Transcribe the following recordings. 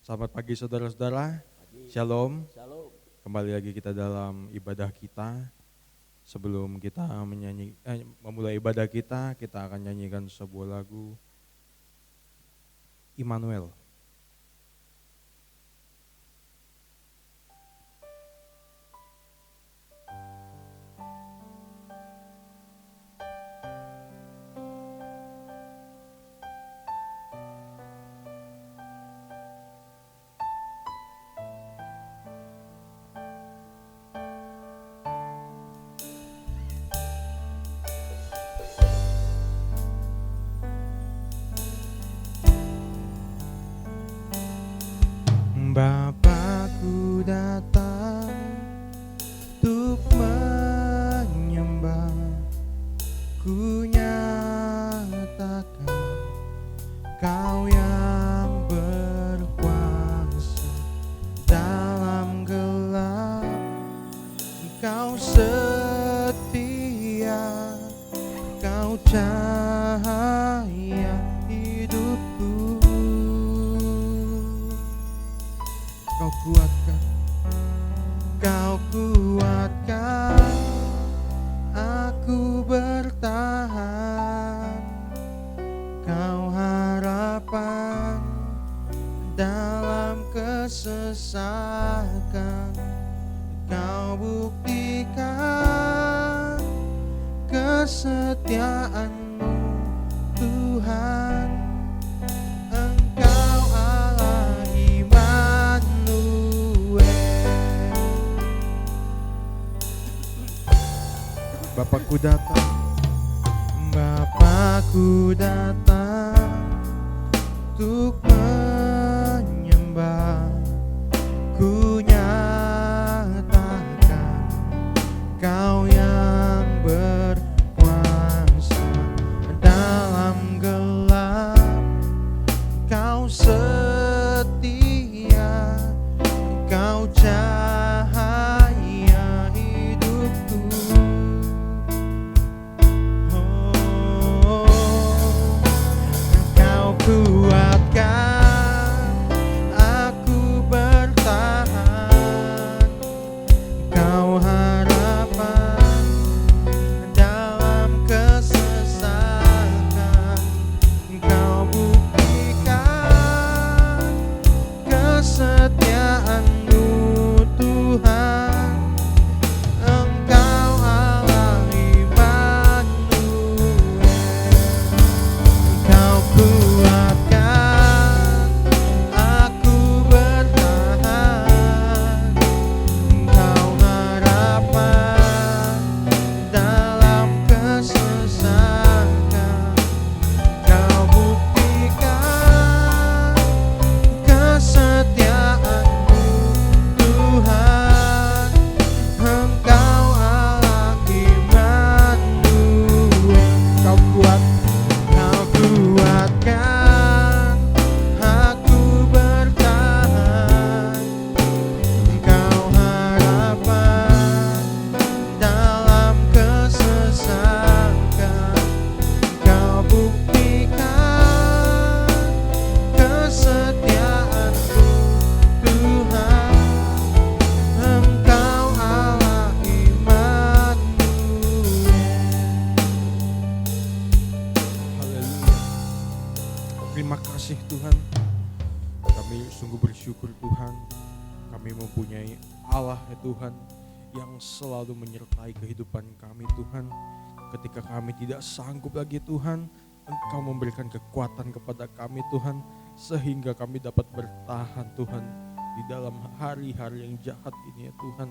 Selamat pagi saudara-saudara, Shalom. Shalom. Kembali lagi kita dalam ibadah kita. Sebelum kita memulai ibadah kita akan nyanyikan sebuah lagu Immanuel. Bapakku datang untuk menyembah, ku nyatakan Kau yang berkuasa dalam gelap, Kau setia, Kau cahaya hidupku. Kau kuatkan, aku bertahan. Kau harapan dalam kesesakan, Kau buktikan kesetiaan-Mu Tuhan. Bapakku datang untuk menyembah, ku nyatakan Kau yang berkuasa dalam gelap, Kau setia, Kau cahaya hidupku. Kuatkan, aku bertahan. Kau harapan dalam kesesakan, Kau buktikan kesetiaan-Mu Tuhan. Engkau Allah Immanuel. Kau kuatkan, aku bertahan. Kau harapan dalam kesesakan, Kau buktikan kesetiaan-Mu Tuhan. Engkau Allah Immanuel. Kau kuatkan, aku bertahan. Kau harapan dalam kesesakan, Kau buktikan kesetiaan-Mu Tuhan. Engkau Allah Immanuel. Haleluya. Terima kasih Tuhan. Kami sungguh bersyukur Tuhan. Kami mempunyai Allah ya Tuhan yang selalu menyertai kehidupan kami Tuhan. Ketika kami tidak sanggup lagi Tuhan, Engkau memberikan kekuatan kepada kami Tuhan, sehingga kami dapat bertahan Tuhan di dalam hari-hari yang jahat ini ya Tuhan.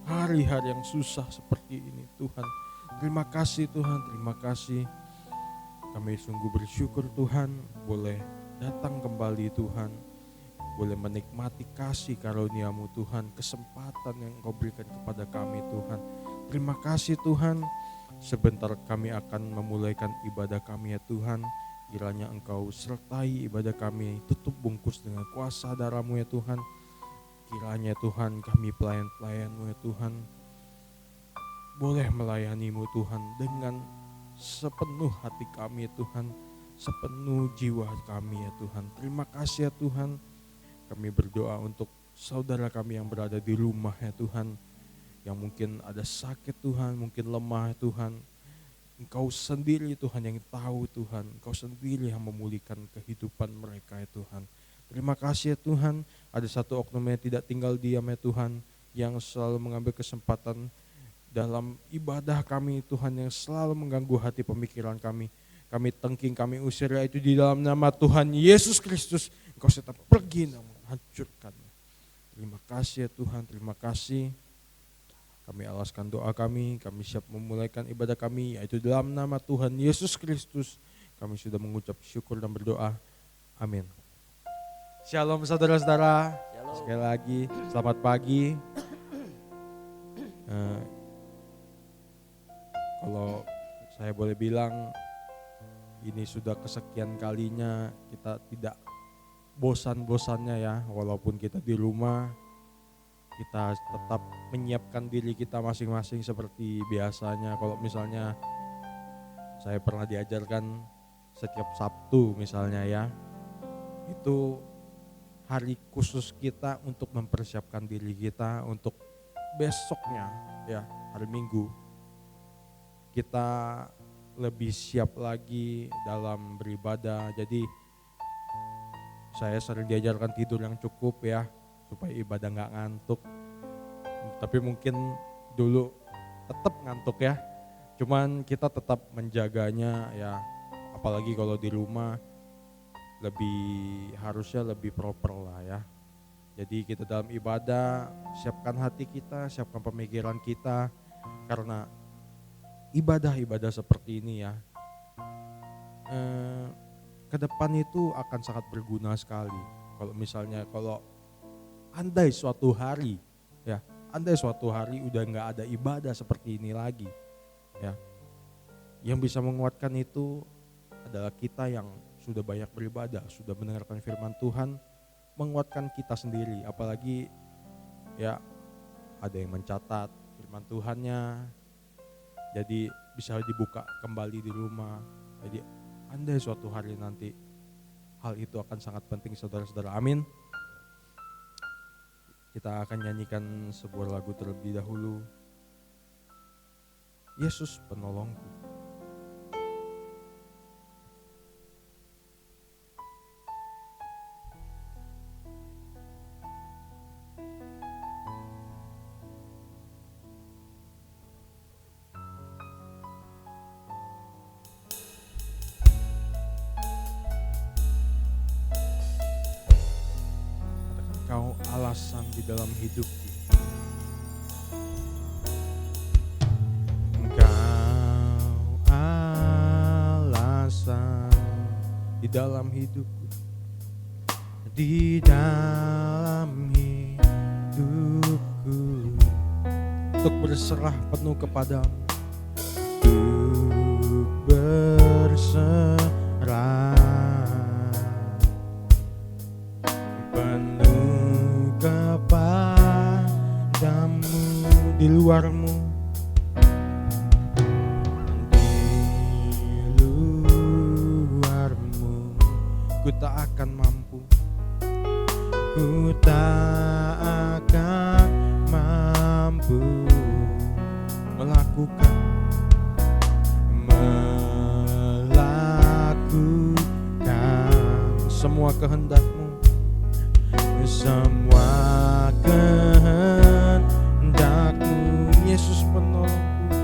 Hari-hari yang susah seperti ini Tuhan. Terima kasih Tuhan, terima kasih. Kami sungguh bersyukur Tuhan boleh datang kembali Tuhan, boleh menikmati kasih karunia-Mu Tuhan, kesempatan yang Engkau berikan kepada kami Tuhan. Terima kasih Tuhan. Sebentar kami akan memulaikan ibadah kami ya Tuhan. Kiranya Engkau sertai ibadah kami, tutup bungkus dengan kuasa darah-Mu ya Tuhan. Kiranya Tuhan kami pelayan-pelayan-Mu ya Tuhan, boleh melayani-Mu Tuhan dengan sepenuh hati kami ya Tuhan, sepenuh jiwa kami ya Tuhan. Terima kasih ya Tuhan. Kami berdoa untuk saudara kami yang berada di rumah ya Tuhan, yang mungkin ada sakit Tuhan, mungkin lemah ya Tuhan. Engkau sendiri Tuhan yang tahu Tuhan, Engkau sendiri yang memulihkan kehidupan mereka ya Tuhan. Terima kasih ya Tuhan, ada satu oknum yang tidak tinggal diam ya Tuhan, yang selalu mengambil kesempatan dalam ibadah kami Tuhan, yang selalu mengganggu hati pemikiran kami. Kami tengking, kami usir itu di dalam nama Tuhan Yesus Kristus. Engkau setan pergi dan menghancurkan. Terima kasih ya Tuhan, terima kasih. Kami alaskan doa kami siap memulaikan ibadah kami, yaitu dalam nama Tuhan Yesus Kristus. Kami sudah mengucap syukur dan berdoa. Amin. Shalom saudara-saudara. Shalom. Sekali lagi selamat pagi. Kalau saya boleh bilang, ini sudah kesekian kalinya kita tidak bosan-bosannya ya, walaupun kita di rumah, kita tetap menyiapkan diri kita masing-masing seperti biasanya. Kalau misalnya saya pernah diajarkan setiap Sabtu misalnya ya, itu hari khusus kita untuk mempersiapkan diri kita untuk besoknya ya, hari Minggu. Kita lebih siap lagi dalam beribadah. Jadi saya sering diajarkan tidur yang cukup ya, supaya ibadah gak ngantuk. Tapi mungkin dulu tetap ngantuk ya, cuman kita tetap menjaganya ya, apalagi kalau di rumah harusnya lebih proper lah ya. Jadi kita dalam ibadah, siapkan hati kita, siapkan pemikiran kita, karena ibadah-ibadah seperti ini ya, ke depan itu akan sangat berguna sekali. Kalau andai suatu hari udah gak ada ibadah seperti ini lagi ya, yang bisa menguatkan itu adalah kita yang sudah banyak beribadah, sudah mendengarkan firman Tuhan, menguatkan kita sendiri. Apalagi ya ada yang mencatat firman Tuhannya, jadi bisa dibuka kembali di rumah. Jadi andai suatu hari nanti hal itu akan sangat penting saudara-saudara. Amin. Kita akan nyanyikan sebuah lagu terlebih dahulu. Yesus penolongku. Kau alasan di dalam hidupku. Engkau alasan di dalam hidupku, di dalam hidupku, untuk berserah penuh kepadamu, untuk berserah kepadamu. Di luarmu ku tak akan mampu, ku tak akan mampu melakukan semua kehendak-Mu, semua kehendak-Mu. Yesus penolongku,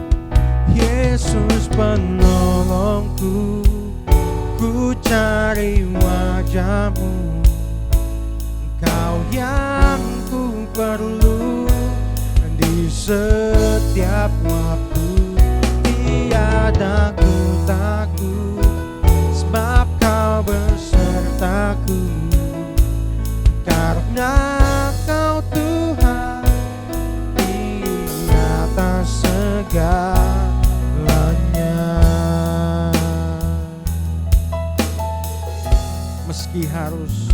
Yesus penolongku, ku cari wajah-Mu, Engkau yang ku perlu di setiap waktu. Tiada ku takut, sebab Kau bersertaku, karena Kau Tuhan di atas segalanya. Meski harus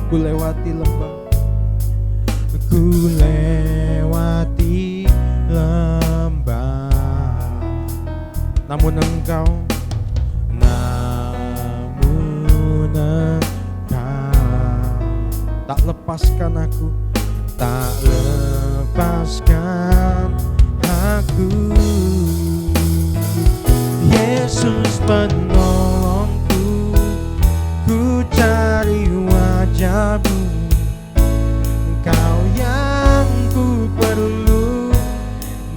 ku lewati lembah, ku lewati lembah, namun Engkau tak lepaskan aku, tak lepaskan aku. Yesus penolongku, ku cari wajah-Mu, Engkau yang ku perlu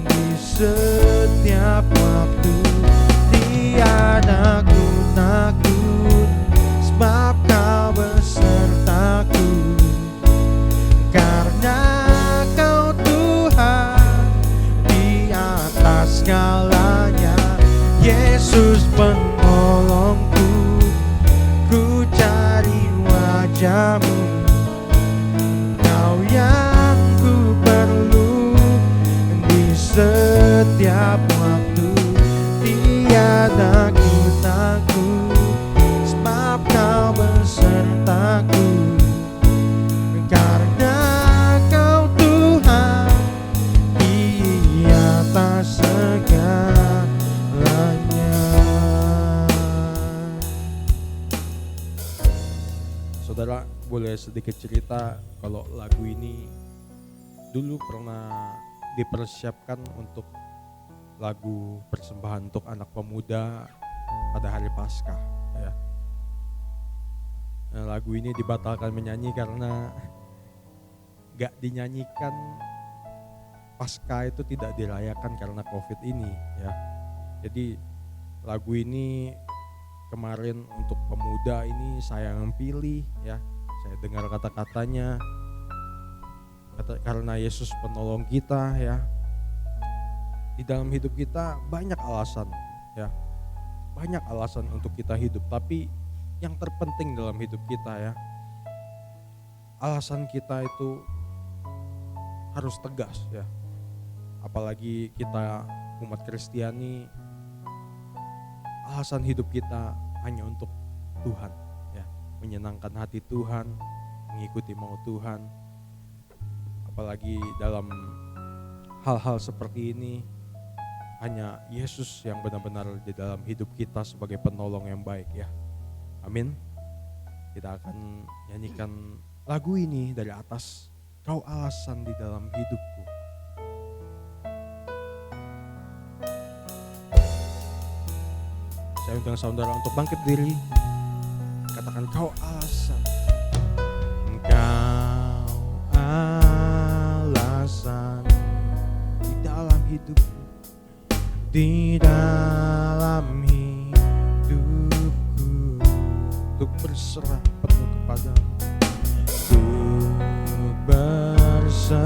di setiap waktu. Tiada ku takut, sebab Kau besertaku, karena Kau Tuhan di atas segalanya. Yesus penolongku, ku cari wajah-Mu, Kau yang ku perlu di setiap waktu. Tiada ku takut, sebab Kau besertaku, karena Kau Tuhan di atas segalanya. Saudara, boleh sedikit cerita kalau lagu ini dulu pernah dipersiapkan untuk lagu persembahan untuk anak pemuda pada hari Paskah ya. Nah, lagu ini dibatalkan menyanyi karena gak dinyanyikan. Paskah itu tidak dirayakan karena COVID ini ya. Jadi lagu ini kemarin untuk pemuda ini saya yang pilih ya. Saya dengar kata-katanya, karena Yesus penolong kita ya. Di dalam hidup kita banyak alasan ya. Banyak alasan untuk kita hidup, tapi yang terpenting dalam hidup kita ya, alasan kita itu harus tegas ya. Apalagi kita umat Kristiani, alasan hidup kita hanya untuk Tuhan ya, menyenangkan hati Tuhan, mengikuti mau Tuhan. Apalagi dalam hal-hal seperti ini, hanya Yesus yang benar-benar di dalam hidup kita sebagai penolong yang baik ya. Amin. Kita akan nyanyikan lagu ini dari atas. Kau alasan di dalam hidupku. Saya undang saudara untuk bangkit diri. Katakan, kau alasan. Engkau alasan di dalam hidupku, di dalam hidupku, untuk berserah penuh kepadamu, untuk berserah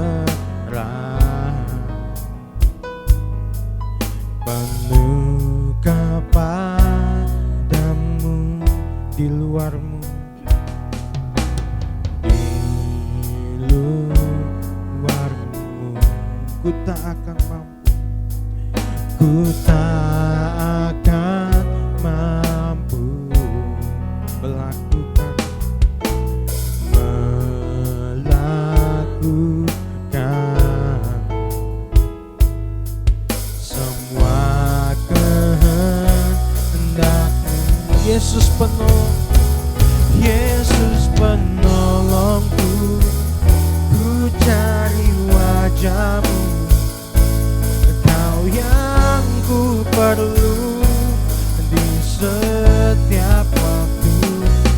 penuh kepadamu. Di luarmu, di luarmu, ku tak akan mampu, ku tak akan mampu melakukan semua kehendakmu. Yesus penolong, Yesus penolongku, ku cari wajah-Mu, Kau yang ku perlu di setiap waktu.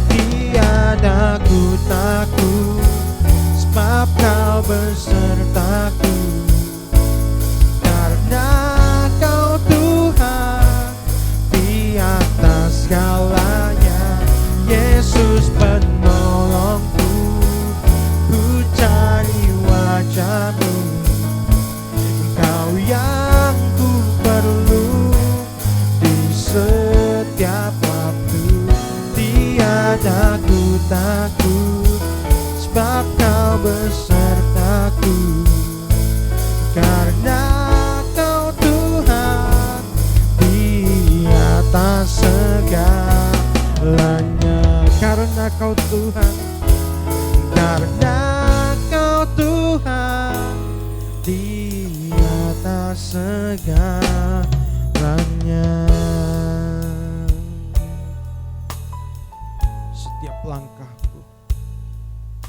Tiada ku takut, sebab Kau besertaku, karena Kau Tuhan di atas segalanya. Yesus penolongku, ku cari wajah-Mu, Kau yang ku perlu di setiap waktu. Tiada ku takut, sebab Kau besertaku, karena Kau Tuhan di atas segalanya. Karena Kau Tuhan, karena Kau Tuhan di atas segalanya. Setiap langkahku,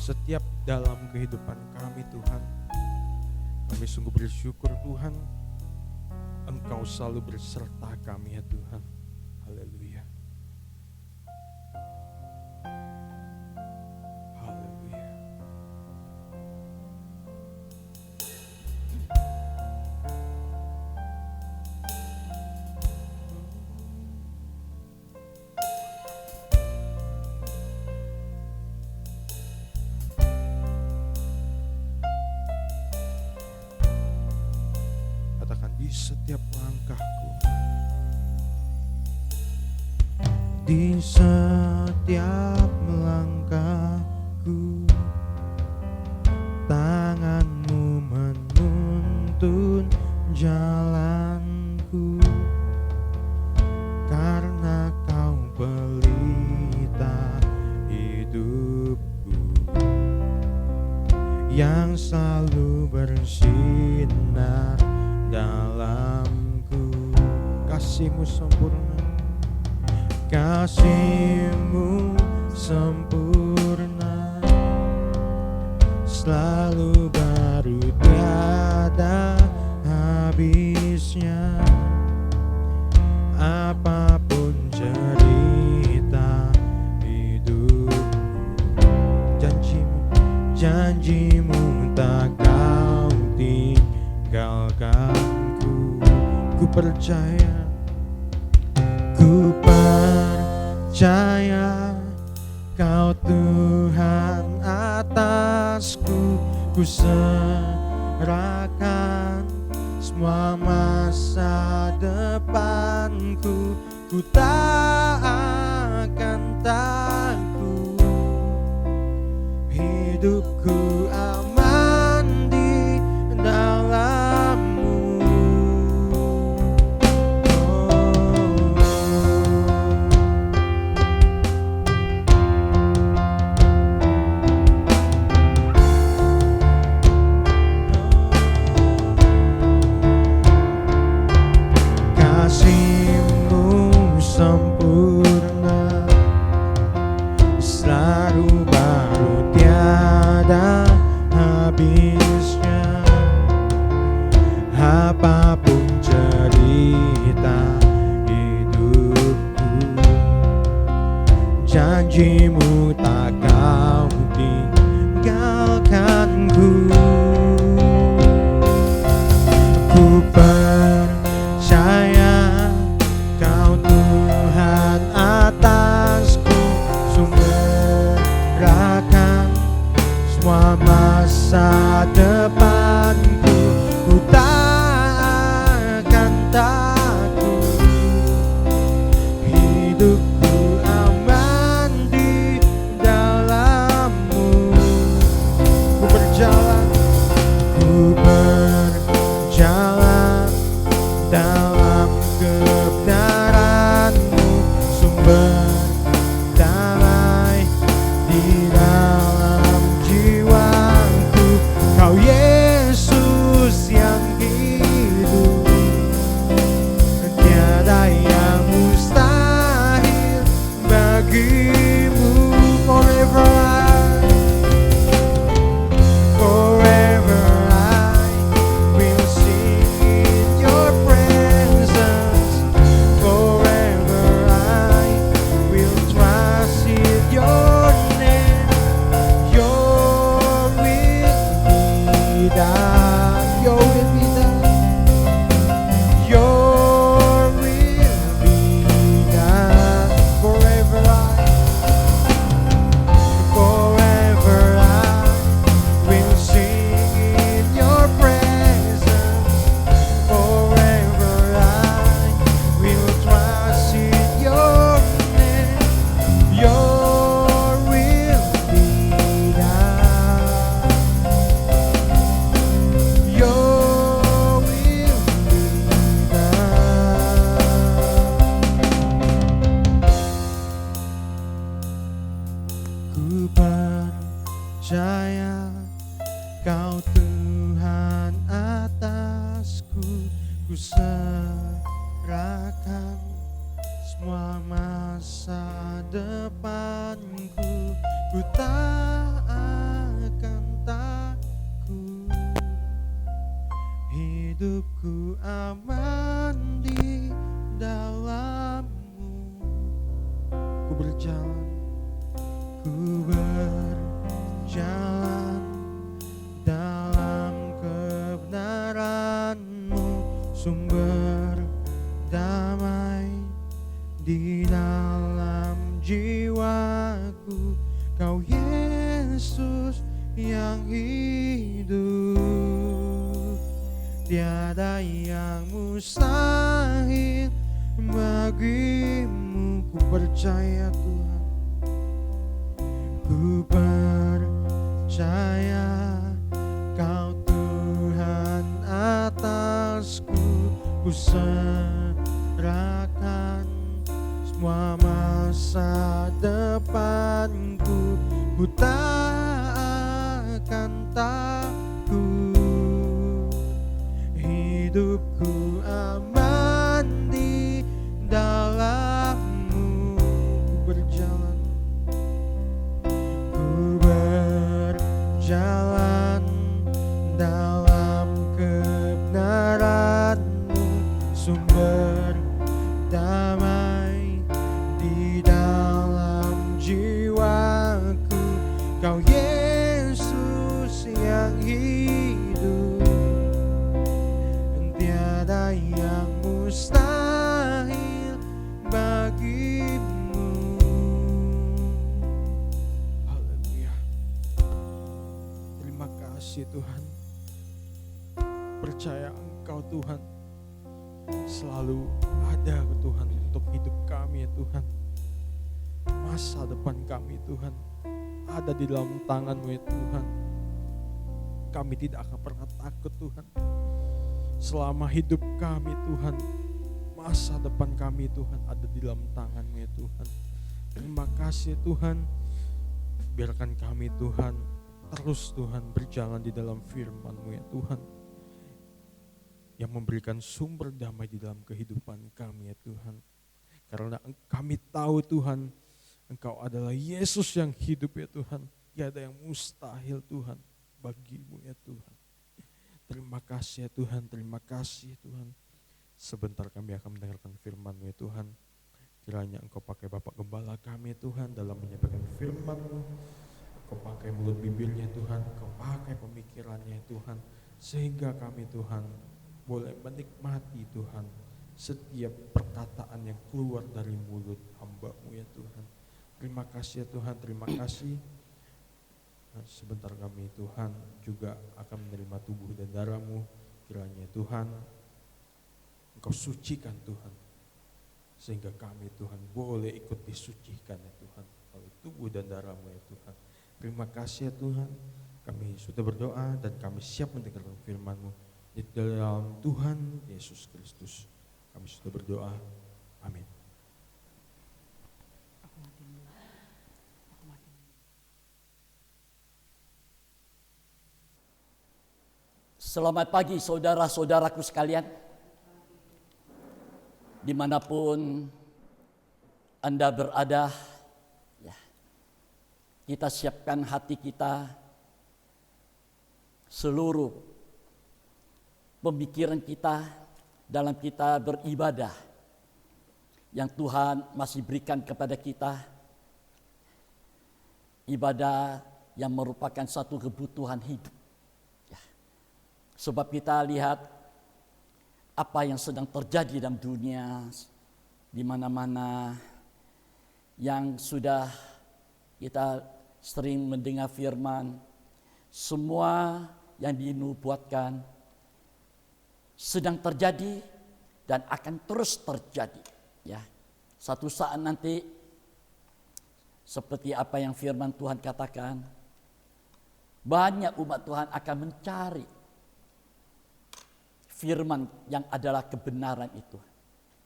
setiap setiap dalam kehidupan kami Tuhan. Kami sungguh bersyukur Tuhan, Engkau selalu berserta kami ya Tuhan. Haleluya. Haleluya. Katakan, di setiap langkahku, di setiap langkahku, tanganmu menuntun jalanku, karena kau pelita hidupku yang selalu bersinar dalamku. kasih-Mu sempurna, kasih-Mu sempurna, selalu baru tiada habisnya. Apapun cerita hidupku, janji-Mu tak kau tinggalkanku. ku percaya, Ku percaya Kau Tuhan atasku. Ku serahkan semua masa depanku. Ku tak akan takut, hidupku aman di dalam-Mu. Kasih-Mu sempurna, selalu baru tiada habisnya. Apapun cerita hidupku, janji-Mu tak kau tinggalkanku. Ku percaya Kau Tuhan atasku. Sumberkan semua masa depanku. Ku tak akan takut, hidupku aman di dalam-Mu. Ku berjalan dalam kebenaran-Mu, sumber damai di dalam jiwaku. Kau Yesus yang hidup, tiada yang mustahil bagi-Mu. Forever I will sing in Your presence. Forever I will trust in Your name. Your will be done. Your will be done. Your will be done. Forever I will sing in Your presence. Forever I will trust in Your name. Your will be done. Your will be done. Ku percaya Kau Tuhan atasku. Ku serahkan semua masa depanku. Ku tak aman di dalam-Mu. Ku berjalan dalam kebenaran-Mu, sumber damai di dalam jiwaku. Kau Yesus yang hidup, tiada yang mustahil bagimu. Ku percaya Tuhan, ku percaya Kau Tuhan atasku. Ku serahkan semua masa depanku. Ku tak akan takut, hidupku aman di dalam-Mu. Ku berjalan dalam kebenaran-Mu, sumber damai di dalam jiwaku. Kau Yesus yang hidup, tiada yang mustahil bagimu. Haleluya. Terima kasih Tuhan. Percaya Engkau Tuhan selalu ada Tuhan untuk hidup kami ya Tuhan. Masa depan kami Tuhan ada di dalam tangan-Mu ya Tuhan. Kami tidak akan pernah takut Tuhan. Selama hidup kami Tuhan, masa depan kami Tuhan ada di dalam tangan-Mu ya Tuhan. Terima kasih Tuhan. Biarkan kami Tuhan terus Tuhan berjalan di dalam firman-Mu ya Tuhan, yang memberikan sumber damai di dalam kehidupan kami ya Tuhan. Karena kami tahu Tuhan, Engkau adalah Yesus yang hidup ya Tuhan. Tiada yang mustahil Tuhan bagi-Mu ya Tuhan. Terima kasih ya Tuhan, terima kasih Tuhan. Sebentar kami akan mendengarkan firman-Mu ya Tuhan. Kiranya Engkau pakai Bapak Gembala kami ya Tuhan dalam menyampaikan firman-Mu. Engkau pakai mulut bibirnya Tuhan, Engkau pakai pemikirannya Tuhan. Sehingga kami Tuhan boleh menikmati Tuhan setiap perkataan yang keluar dari mulut hamba-Mu ya Tuhan. Terima kasih ya Tuhan, terima kasih. Nah, sebentar kami Tuhan juga akan menerima tubuh dan darah-Mu. Kiranya Tuhan Engkau sucikan Tuhan, sehingga kami Tuhan boleh ikut disucikan ya Tuhan oleh tubuh dan darah-Mu ya Tuhan. Terima kasih ya Tuhan, kami sudah berdoa dan kami siap mendengarkan firman-Mu. Di dalam Tuhan Yesus Kristus kami sudah berdoa, amin. Selamat pagi saudara-saudaraku sekalian, dimanapun Anda berada, ya, kita siapkan hati kita, seluruh pemikiran kita dalam kita beribadah yang Tuhan masih berikan kepada kita, ibadah yang merupakan satu kebutuhan hidup. Sebab kita lihat apa yang sedang terjadi dalam dunia, di mana-mana yang sudah kita sering mendengar firman, semua yang dinubuatkan sedang terjadi dan akan terus terjadi. Ya, satu saat nanti seperti apa yang firman Tuhan katakan, banyak umat Tuhan akan mencari firman yang adalah kebenaran itu,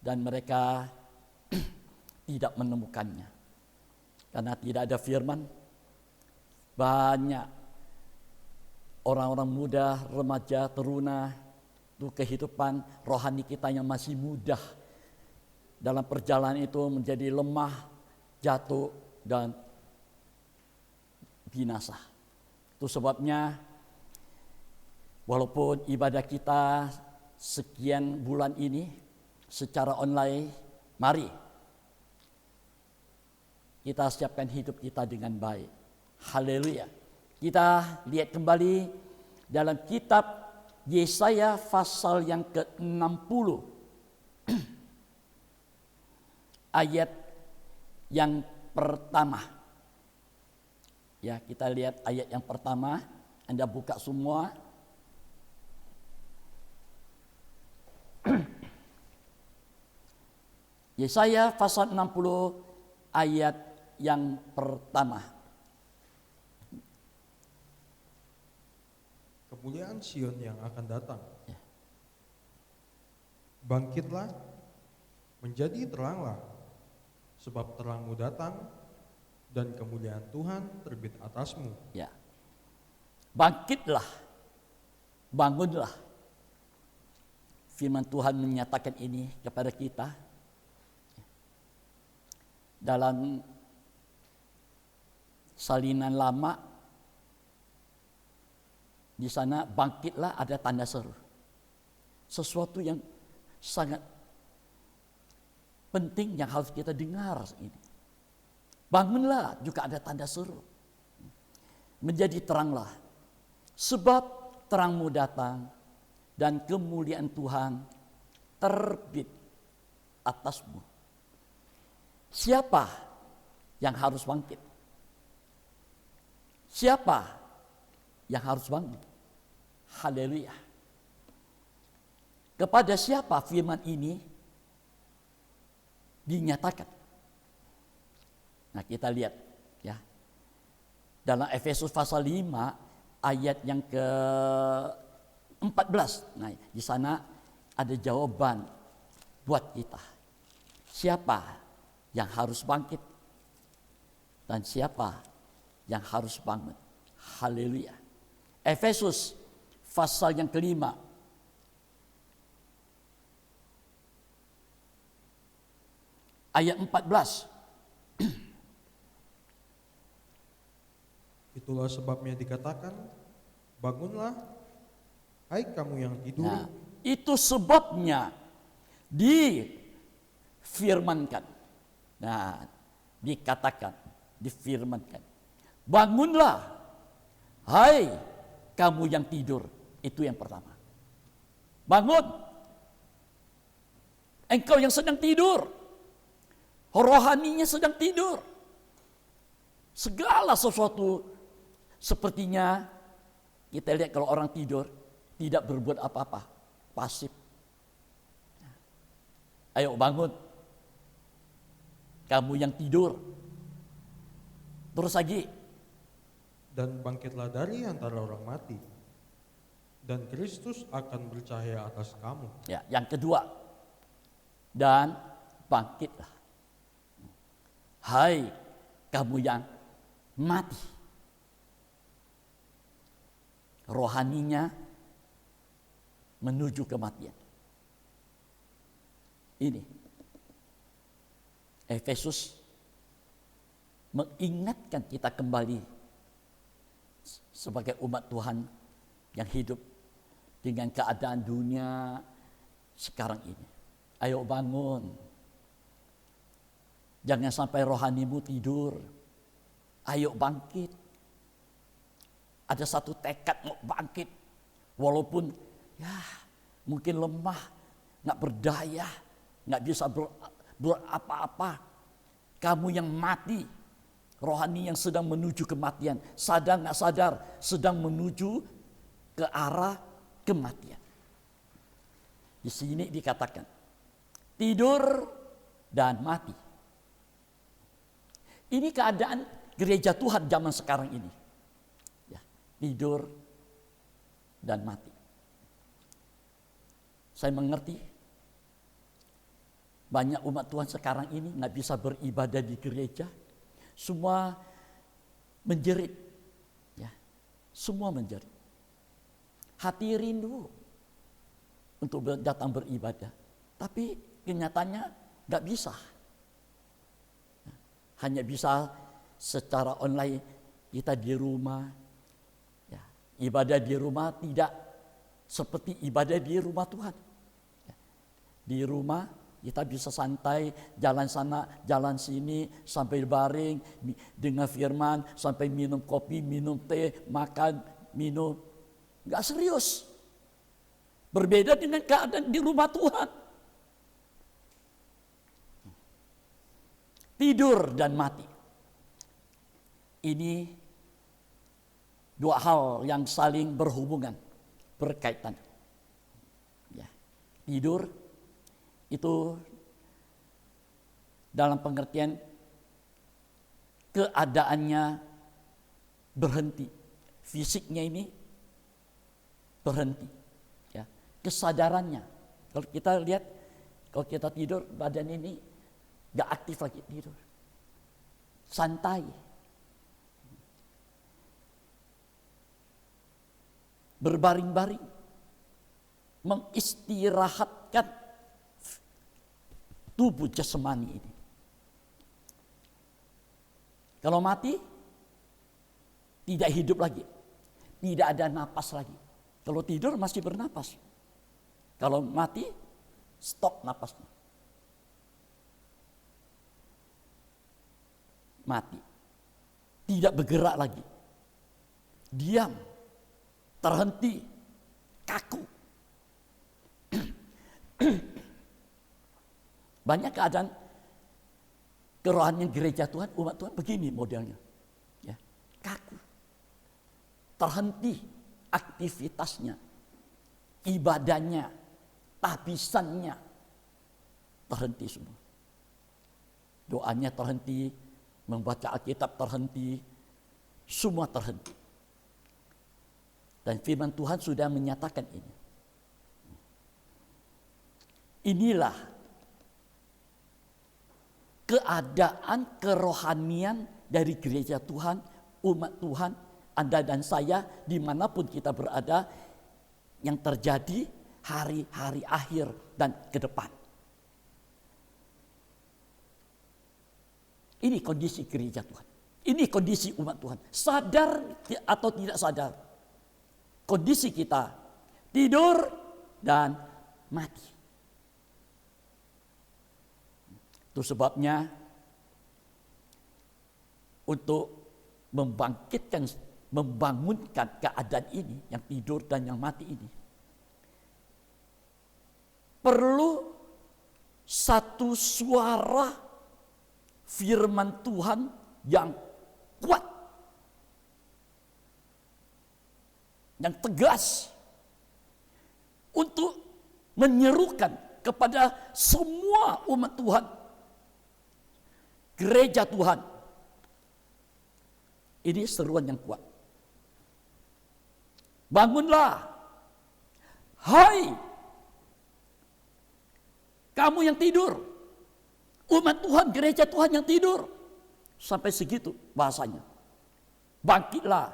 dan mereka tidak menemukannya. Karena tidak ada firman, banyak orang-orang muda, remaja, teruna, itu kehidupan rohani kita yang masih muda, dalam perjalanan itu menjadi lemah, jatuh, dan binasa. Itu sebabnya walaupun ibadah kita sekian bulan ini secara online, mari kita siapkan hidup kita dengan baik. Haleluya. Kita lihat kembali dalam kitab Yesaya pasal yang ke-60 ayat yang pertama. Ya, kita lihat ayat yang pertama. Anda buka semua. Yesaya pasal 60 ayat yang pertama. Kemuliaan Sion yang akan datang. Bangkitlah, menjadi teranglah, sebab terangmu datang dan kemuliaan Tuhan terbit atasmu. Ya. Bangkitlah, bangunlah. Firman Tuhan menyatakan ini kepada kita. Dalam salinan lama, di sana bangkitlah ada tanda seru. Sesuatu yang sangat penting yang harus kita dengar ini. Bangunlah juga ada tanda seru. Menjadi teranglah. Sebab terangmu datang dan kemuliaan Tuhan terbit atasmu. Siapa yang harus bangkit? Siapa yang harus bangun? Haleluya. Kepada siapa firman ini dinyatakan? Nah, kita lihat ya. Dalam Efesus pasal 5 ayat yang ke-14. Nah, di sana ada jawaban buat kita. Siapa yang harus bangkit dan siapa yang harus bangun? Haleluya. Efesus pasal yang ke-5 ayat 14. Itulah sebabnya dikatakan, bangunlah, hai kamu yang tidur. Nah, itu sebabnya difirmankan. Nah, dikatakan, difirmankan. Bangunlah, hai kamu yang tidur. Itu yang pertama. Bangun. Engkau yang sedang tidur. Rohaninya sedang tidur. Segala sesuatu sepertinya kita lihat kalau orang tidur tidak berbuat apa-apa, pasif. Ayo bangun. Kamu yang tidur. Terus lagi. Dan bangkitlah dari antara orang mati, dan Kristus akan bercahaya atas kamu. Ya, yang kedua. Dan bangkitlah. Hai kamu yang mati. Rohaninya menuju kematian. Ini Efesus mengingatkan kita kembali sebagai umat Tuhan yang hidup dengan keadaan dunia sekarang ini. Ayo bangun. Jangan sampai rohanimu tidur. Ayo bangkit. Ada satu tekad mau bangkit. Walaupun ya mungkin lemah, gak berdaya, gak bisa berapa-apa. Kamu yang mati, rohani yang sedang menuju kematian, sadar gak sadar sedang menuju ke arah kematian. Di sini dikatakan tidur dan mati. Ini keadaan gereja Tuhan zaman sekarang ini. Ya, tidur dan mati. Saya mengerti banyak umat Tuhan sekarang ini nggak bisa beribadah di gereja. Semua menjerit. Ya, semua menjerit. Hati rindu untuk datang beribadah. Tapi kenyataannya nggak bisa. Hanya bisa secara online kita di rumah. Ya, ibadah di rumah tidak seperti ibadah di rumah Tuhan. Di rumah kita bisa santai, jalan sana, jalan sini, sampai baring, dengar firman, sampai minum kopi, minum teh, makan, minum. Nggak serius. Berbeda dengan keadaan di rumah Tuhan. Tidur dan mati. Ini dua hal yang saling berhubungan, berkaitan. Ya. Tidur itu dalam pengertian keadaannya berhenti. Fisiknya ini berhenti. Ya. Kesadarannya. Kalau kita lihat, kalau kita tidur, badan ini gak aktif lagi tidur. Santai. Berbaring-baring. Mengistirahatkan tubuh jasmani ini. Kalau mati, tidak hidup lagi. Tidak ada napas lagi. Kalau tidur masih bernapas. Kalau mati, stop napasnya. Mati. Tidak bergerak lagi. Diam. Terhenti. Kaku. Banyak keadaan kerohanian gereja Tuhan, umat Tuhan begini modelnya. Ya, kaku. Terhenti aktivitasnya, ibadahnya, tahbisannya. Terhenti semua. Doanya terhenti, membaca Alkitab terhenti, semua terhenti. Dan firman Tuhan sudah menyatakan ini. Inilah keadaan kerohanian dari gereja Tuhan, umat Tuhan, Anda dan saya, dimanapun kita berada, yang terjadi hari-hari akhir dan ke depan. Ini kondisi gereja Tuhan. Ini kondisi umat Tuhan. Sadar atau tidak sadar. Kondisi kita tidur dan mati. Itu sebabnya untuk membangunkan keadaan ini, yang tidur dan yang mati ini, perlu satu suara firman Tuhan yang kuat, yang tegas, untuk menyerukan kepada semua umat Tuhan, gereja Tuhan. Ini seruan yang kuat. Bangunlah. Hai, kamu yang tidur. Umat Tuhan, gereja Tuhan yang tidur. Sampai segitu bahasanya. Bangkitlah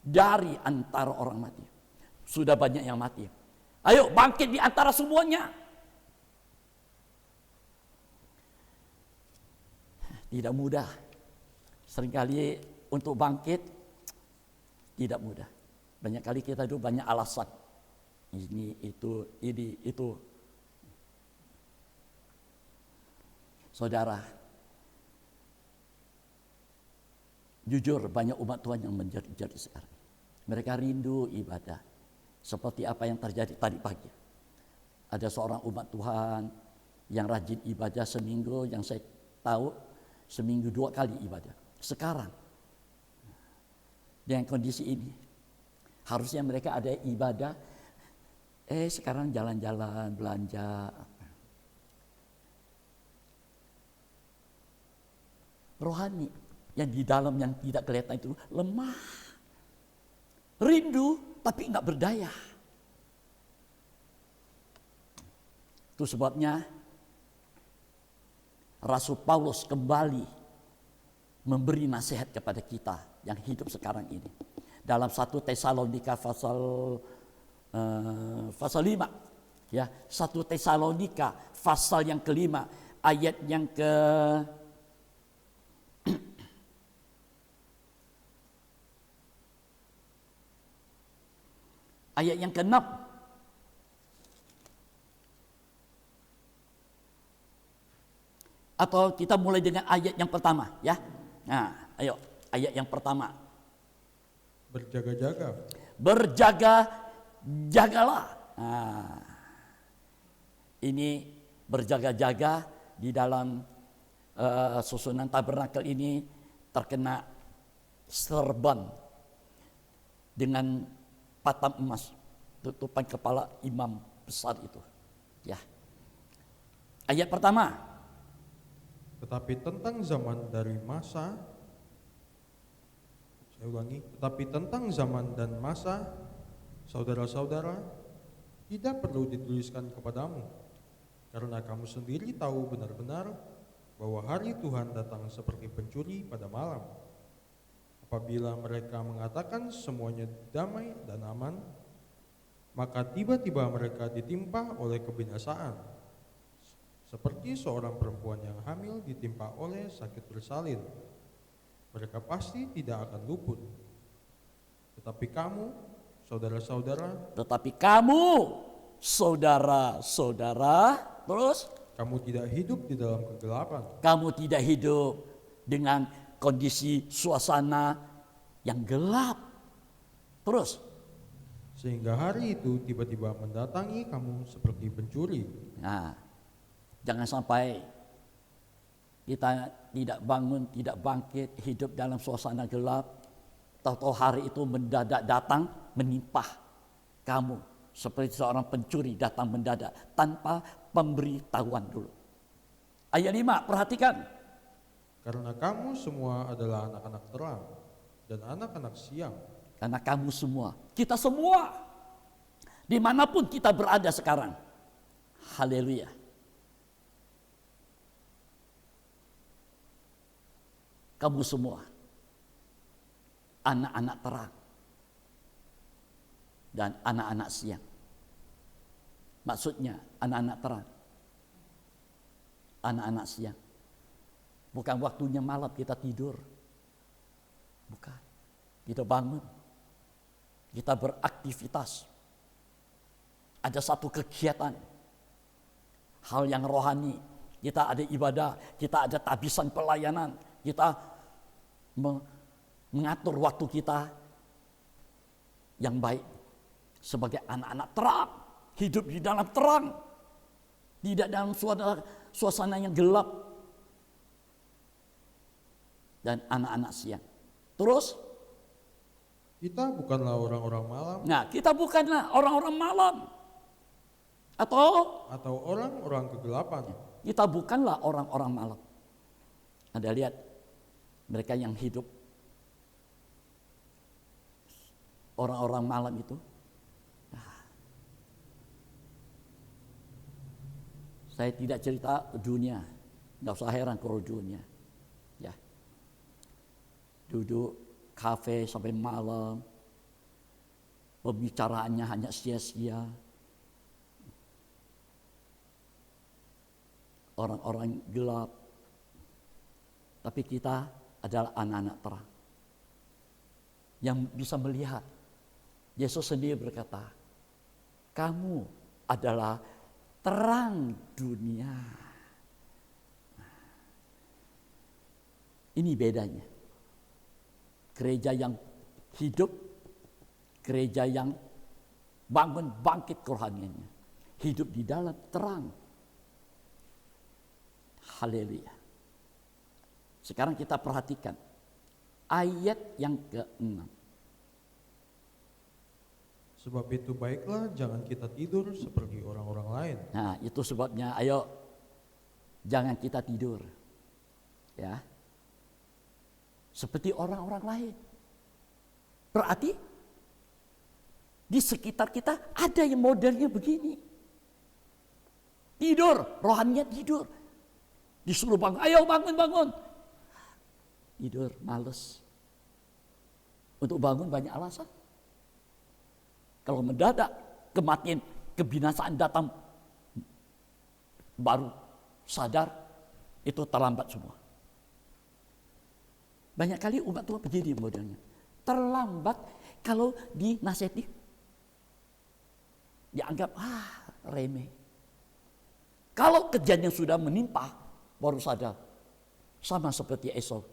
dari antara orang mati. Sudah banyak yang mati. Ayo bangkit di antara semuanya. Tidak mudah. Seringkali untuk bangkit tidak mudah. Banyak kali kita itu banyak alasan. Ini, itu. Saudara, jujur banyak umat Tuhan yang menjadi sekarang. Mereka rindu ibadah. Seperti apa yang terjadi tadi pagi. Ada seorang umat Tuhan yang rajin ibadah seminggu, yang saya tahu seminggu 2 kali ibadah. Sekarang dengan kondisi ini, harusnya mereka ada ibadah, sekarang jalan-jalan, belanja. Rohani yang di dalam yang tidak kelihatan itu lemah. Rindu tapi enggak berdaya. Itu sebabnya Rasul Paulus kembali memberi nasihat kepada kita yang hidup sekarang ini. Dalam 1 Tesalonika pasal 5. Ya, 1 Tesalonika pasal yang kelima, ayat yang ke ayat yang ke-6. Atau kita mulai dengan ayat yang pertama ya. Nah, ayo ayat yang pertama. Berjaga-jaga. Berjaga-jagalah. Nah, ini berjaga-jaga di dalam susunan tabernakel ini terkena serban dengan patam emas, tutupan kepala imam besar itu. Ya. Ayat pertama. Tetapi tentang zaman dari masa, saya ulangi, tetapi tentang zaman dan masa, saudara-saudara, tidak perlu dituliskan kepadamu, karena kamu sendiri tahu benar-benar bahwa hari Tuhan datang seperti pencuri pada malam. Apabila mereka mengatakan semuanya damai dan aman, maka tiba-tiba mereka ditimpa oleh kebinasaan, seperti seorang perempuan yang hamil ditimpa oleh sakit bersalin. Mereka pasti tidak akan luput. Tetapi kamu, saudara-saudara, Terus kamu tidak hidup di dalam kegelapan. kamu tidak hidup dengan kondisi suasana yang gelap. Terus Sehingga hari itu tiba-tiba mendatangi kamu seperti pencuri. nah, jangan sampai kita tidak bangun, tidak bangkit, hidup dalam suasana gelap. Tahu-tahu hari itu mendadak datang menimpa kamu. Seperti seorang pencuri datang mendadak tanpa pemberitahuan dulu. Ayat 5, perhatikan. Karena kamu semua adalah anak-anak terang dan anak-anak siang. Karena kamu semua, kita semua, dimanapun kita berada sekarang. Haleluya. Kamu semua anak-anak terang dan anak-anak siang. Maksudnya anak-anak terang, anak-anak siang. Bukan waktunya malam kita tidur. Bukan. Kita bangun. Kita beraktivitas. Ada satu kegiatan. Hal yang rohani. Kita ada ibadah, kita ada tabisan pelayanan. Kita mengatur waktu kita yang baik sebagai anak-anak terang, hidup di dalam terang, tidak dalam suasana yang gelap, dan anak-anak siang. Terus, Kita bukanlah orang-orang malam nah kita bukanlah orang-orang malam, atau atau orang-orang kegelapan. kita bukanlah orang-orang malam. Anda lihat mereka yang hidup orang-orang malam itu. Nah, saya tidak cerita dunia, nggak usah heran kalau dunia. Ya, duduk kafe sampai malam, pembicaraannya hanya sia-sia. Orang-orang gelap, tapi kita adalah anak-anak terang yang bisa melihat. Yesus sendiri berkata, kamu adalah terang dunia. Ini bedanya. Gereja yang hidup, gereja yang bangun bangkit kerohaniannya, hidup di dalam terang. Haleluya. Sekarang kita perhatikan ayat yang ke-6. Sebab itu baiklah jangan kita tidur seperti orang-orang lain. Nah, itu sebabnya ayo jangan kita tidur. Ya. Seperti orang-orang lain. Berarti di sekitar kita ada yang modelnya begini. Tidur, rohaninya tidur. Disuruh bangun, ayo bangun. Tidur, males. Untuk bangun banyak alasan. Kalau mendadak kematian, kebinasaan datang, baru sadar, itu terlambat semua. Banyak kali umat Tuhan begini modelnya. Terlambat kalau dinasihati. Dianggap remeh. Kalau kejadian sudah menimpa, baru sadar. Sama seperti Esau.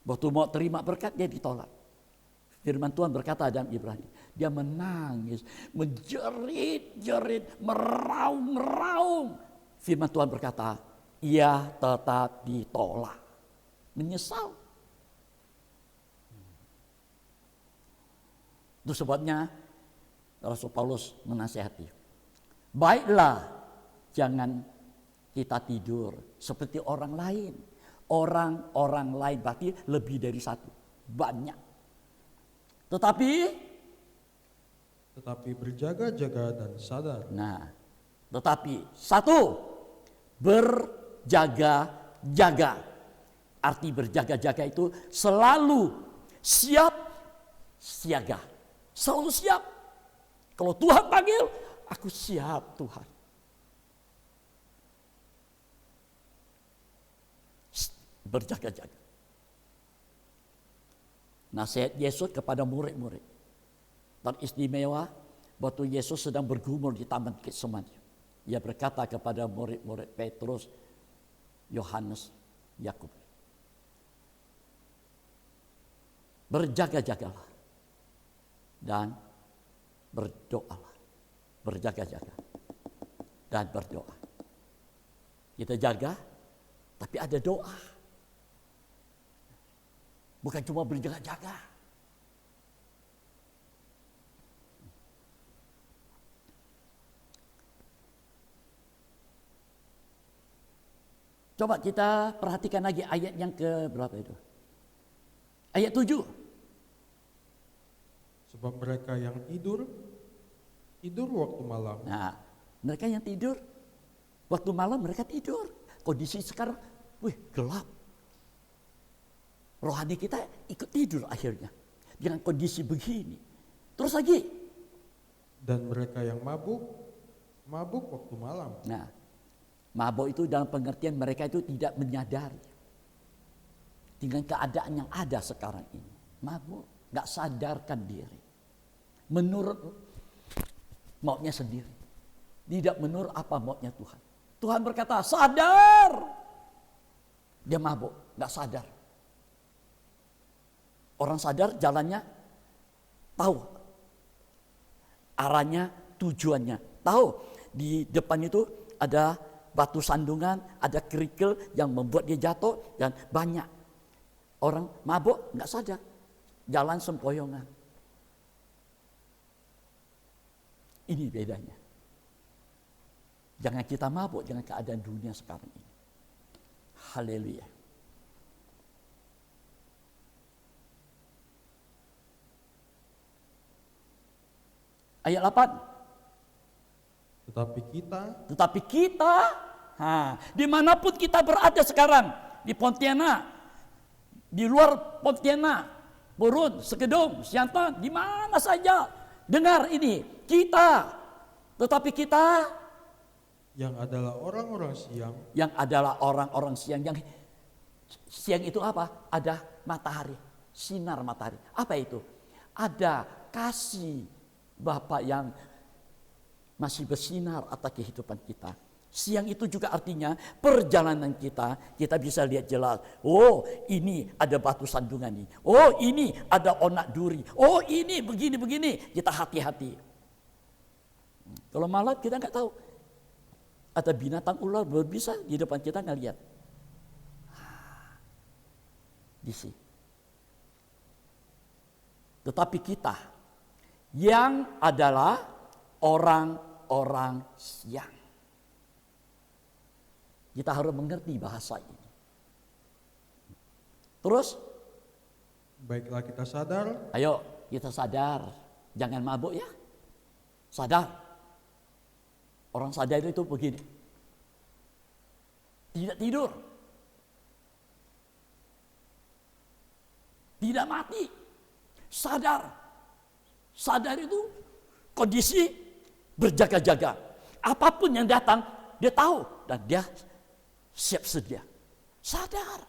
Waktu mau terima berkat dia ditolak. Firman Tuhan berkata dalam Ibrani, dia menangis, menjerit-jerit, meraung-raung. Firman Tuhan berkata, ia tetap ditolak. Menyesal. Itu sebabnya Rasul Paulus menasihati, baiklah jangan kita tidur seperti orang lain. Orang-orang lain berarti lebih dari satu, banyak. Tetapi berjaga-jaga dan sadar. Nah, tetapi satu, berjaga-jaga. Arti berjaga-jaga itu selalu siap siaga. Selalu siap. Kalau Tuhan panggil, aku siap Tuhan. Berjaga-jaga. Nasihat Yesus kepada murid-murid. Dan istimewa waktu Yesus sedang bergumul di Taman Getsemani. Ia berkata kepada murid-murid Petrus, Yohanes, Yakub, berjaga-jagalah dan berdoalah. Berjaga-jaga dan berdoa. Kita jaga, tapi ada doa. Bukan cuma berjaga-jaga. Coba kita perhatikan lagi ayat yang ke berapa itu? Ayat 7. Sebab mereka yang tidur waktu malam. Nah, mereka yang tidur waktu malam mereka tidur. Kondisi sekarang, gelap. Rohani kita ikut tidur akhirnya dengan kondisi begini. Terus lagi. Dan mereka yang mabuk waktu malam. Nah, mabuk itu dalam pengertian mereka itu tidak menyadari dengan keadaan yang ada sekarang ini. Mabuk, nggak sadarkan diri. Menurut maunya sendiri. Tidak menurut apa maunya Tuhan. Tuhan berkata, sadar. Dia mabuk, nggak sadar. Orang sadar jalannya, tahu arahnya, tujuannya. Tahu di depan itu ada batu sandungan, ada kerikil yang membuat dia jatuh dan banyak. Orang mabuk nggak sadar, jalan sempoyongan. Ini bedanya. Jangan kita mabuk dengan keadaan dunia sekarang ini. Haleluya. Ayat 8. Tetapi kita, dimanapun kita berada sekarang, di Pontianak, di luar Pontianak, Purun, Sekedung, Siantan, di mana saja, dengar ini, kita, tetapi kita yang adalah orang-orang siang. Yang adalah orang-orang siang. Yang siang itu apa? Ada matahari, sinar matahari. Apa itu? Ada kasih Bapa yang masih bersinar atas kehidupan kita. Siang itu juga artinya perjalanan kita bisa lihat jelas. Oh, ini ada batu sandungan nih. Oh, ini ada onak duri. Oh, ini begini-begini. Kita hati-hati. Kalau malam kita nggak tahu. Ada binatang ular berbisa di depan kita nggak lihat. Di sini. Tetapi kita yang adalah orang-orang siang. Kita harus mengerti bahasa ini. Terus? Baiklah kita sadar. Ayo kita sadar. Jangan mabuk ya. Sadar. Orang sadar itu begini. Tidak tidur. Tidak mati. Sadar. Sadar itu kondisi berjaga-jaga. Apapun yang datang, dia tahu dan dia siap sedia. Sadar.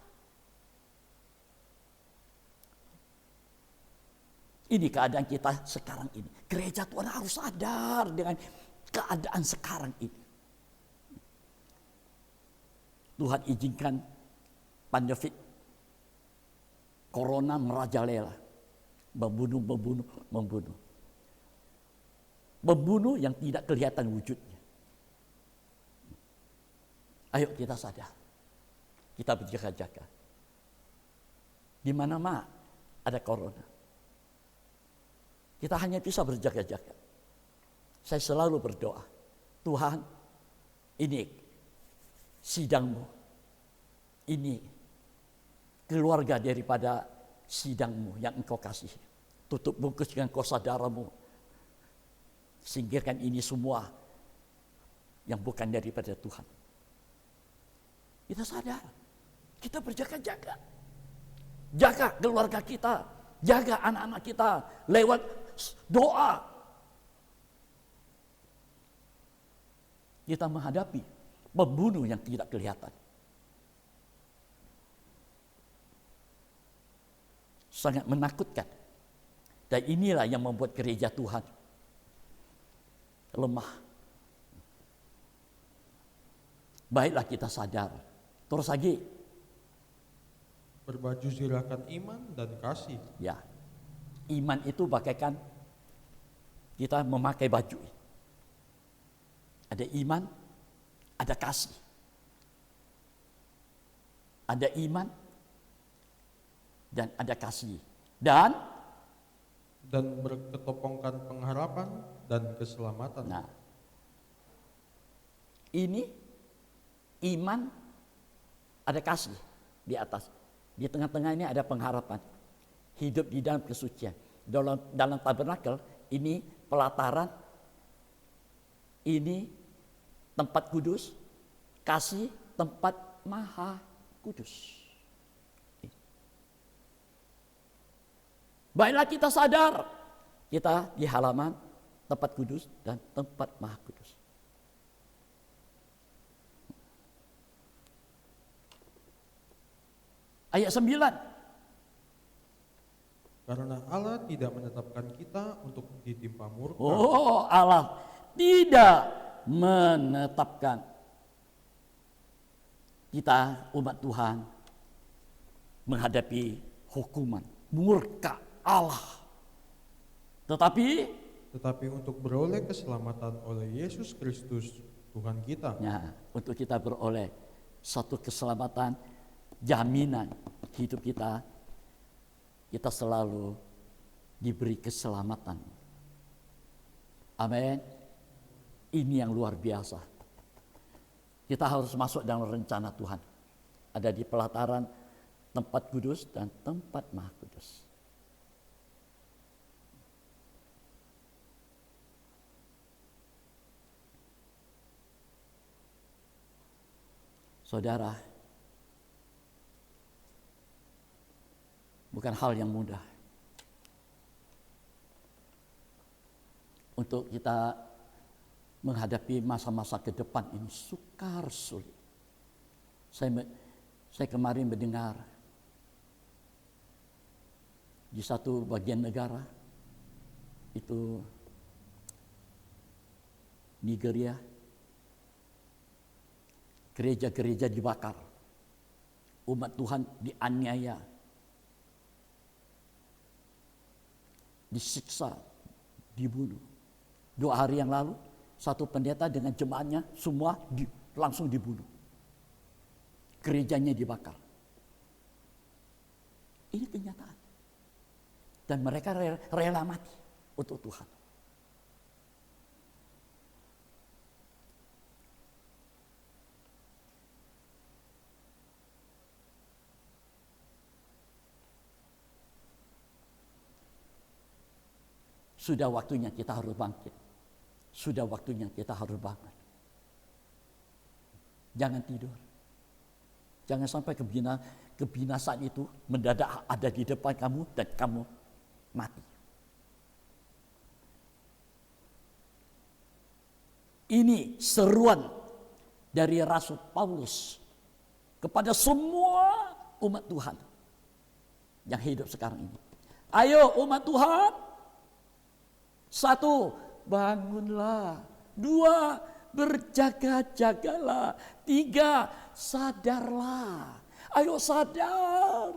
Ini keadaan kita sekarang ini. Gereja Tuhan harus sadar dengan keadaan sekarang ini. Tuhan izinkan pandemi corona merajalela, membunuh. Membunuh yang tidak kelihatan wujudnya. Ayo kita sadar, kita berjaga-jaga. Di mana-mana ada corona. Kita hanya bisa berjaga-jaga. Saya selalu berdoa, Tuhan, ini sidang-Mu, ini keluarga daripada sidang-Mu yang Engkau kasih. Tutup bungkus dengan kosa darah-Mu. Singkirkan ini semua yang bukan daripada Tuhan. Kita sadar, kita berjaga-jaga. Jaga keluarga kita, jaga anak-anak kita lewat doa. Kita menghadapi pembunuh yang tidak kelihatan. Sangat menakutkan. Dan inilah yang membuat gereja Tuhan lemah. Baiklah kita sadar. Terus lagi. Berbaju zirahkan iman dan kasih. Ya, iman itu bagaikan kita memakai baju. Ada iman, ada kasih. Ada iman, dan ada kasih. Dan berketopongkan pengharapan dan keselamatan. nah, ini iman, ada kasih di atas. Di tengah-tengah ini ada pengharapan. Hidup di dalam kesucian. Dalam tabernakel ini pelataran, ini tempat kudus, kasih tempat maha kudus. Baiklah kita sadar, kita di halaman tempat kudus dan tempat maha kudus. Ayat 9. Karena Allah tidak menetapkan kita untuk ditimpa murka. Oh, Allah tidak menetapkan kita umat Tuhan menghadapi hukuman, murka Allah. Tetapi untuk beroleh keselamatan oleh Yesus Kristus Tuhan kita. Ya, untuk kita beroleh satu keselamatan, jaminan hidup kita selalu diberi keselamatan. Amin. Ini yang luar biasa. Kita harus masuk dalam rencana Tuhan. Ada di pelataran tempat kudus dan tempat maha kudus. Saudara, bukan hal yang mudah untuk kita menghadapi masa-masa ke depan ini, sukar sulit. Saya kemarin mendengar di satu bagian negara itu Nigeria, gereja-gereja dibakar, umat Tuhan dianiaya, disiksa, dibunuh. 2 hari yang lalu, satu pendeta dengan jemaatnya semua langsung dibunuh. Gerejanya dibakar. Ini kenyataan. Dan mereka rela mati untuk Tuhan. Sudah waktunya kita harus bangkit. Sudah waktunya kita harus bangun. Jangan tidur. Jangan sampai kebinasaan itu mendadak ada di depan kamu dan kamu mati. Ini seruan dari Rasul Paulus kepada semua umat Tuhan yang hidup sekarang ini. Ayo umat Tuhan. 1, bangunlah. 2, berjaga-jagalah. 3, sadarlah. Ayo sadar.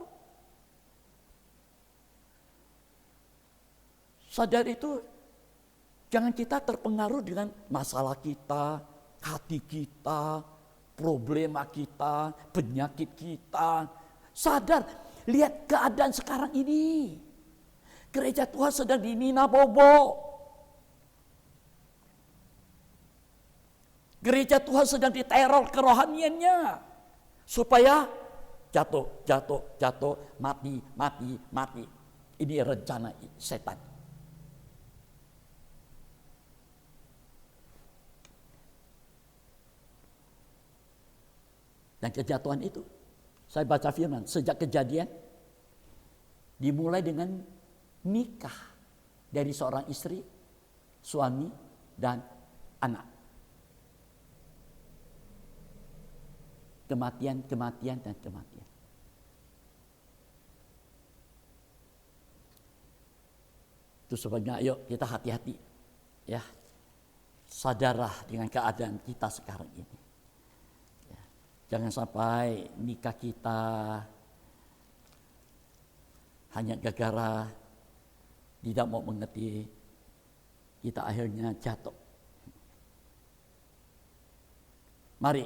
Sadar itu jangan kita terpengaruh dengan masalah kita, hati kita, problema kita, penyakit kita. Sadar, lihat keadaan sekarang ini. Gereja Tuhan sedang dimina bobo. Gereja Tuhan sedang diteror kerohaniannya. Supaya jatuh, mati. Ini rencana setan. Dan kejatuhan itu, saya baca firman, sejak kejadian dimulai dengan nikah dari seorang istri, suami, dan anak. Kematian, dan kematian. Itu sebabnya ayo kita hati-hati. Ya, sadarlah dengan keadaan kita sekarang ini. Jangan sampai nikah kita hanya gara-gara tidak mau mengerti, kita akhirnya jatuh. Mari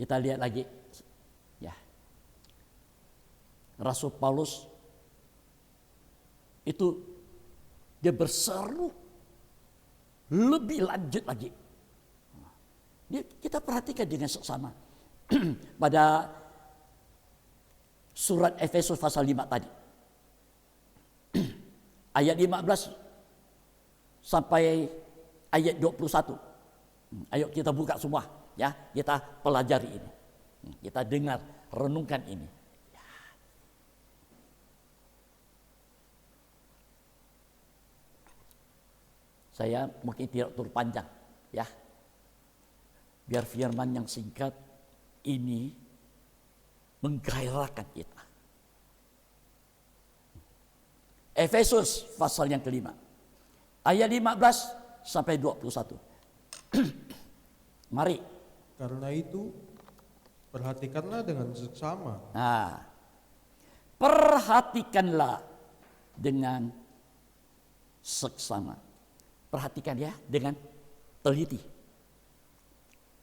kita lihat lagi, ya. Rasul Paulus itu dia berseru lebih lanjut lagi. Kita perhatikan dengan seksama pada surat Efesus pasal 5 tadi. Ayat 15 sampai ayat 21. Ayo kita buka semua, ya. Kita pelajari ini. Kita dengar, renungkan ini. Ya. Saya mungkin tidak terlalu panjang, ya. Biar firman yang singkat ini menggairahkan kita. Efesus pasal yang kelima. Ayat 15 sampai 21. Mari. Karena itu, perhatikanlah dengan seksama. Nah, perhatikanlah dengan seksama. Perhatikan ya dengan teliti.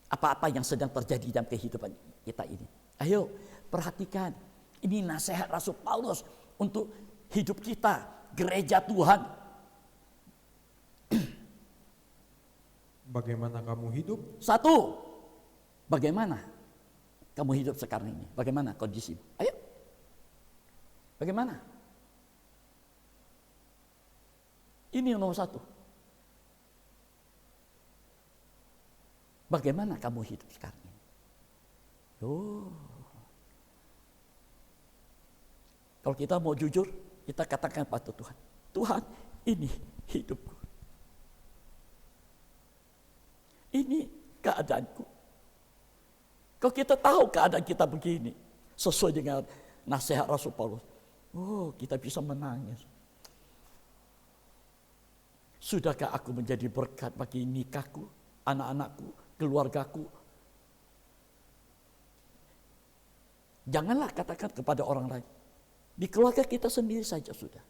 Apa-apa yang sedang terjadi dalam kehidupan kita ini. Ayo perhatikan. Ini nasihat Rasul Paulus untuk hidup kita. Gereja Tuhan. Bagaimana kamu hidup? 1. Bagaimana kamu hidup sekarang ini? Bagaimana kondisimu? Ayo. Bagaimana? Ini yang nomor 1. Bagaimana kamu hidup sekarang ini? Kalau kita mau jujur, kita katakan pada Tuhan, Tuhan, ini hidupku. Ini keadaanku. Kalau kita tahu keadaan kita begini, sesuai dengan nasihat Rasul Paulus, kita bisa menangis. Sudahkah aku menjadi berkat bagi nikahku, anak-anakku, keluargaku? Janganlah katakan kepada orang lain. Di keluarga kita sendiri saja sudah.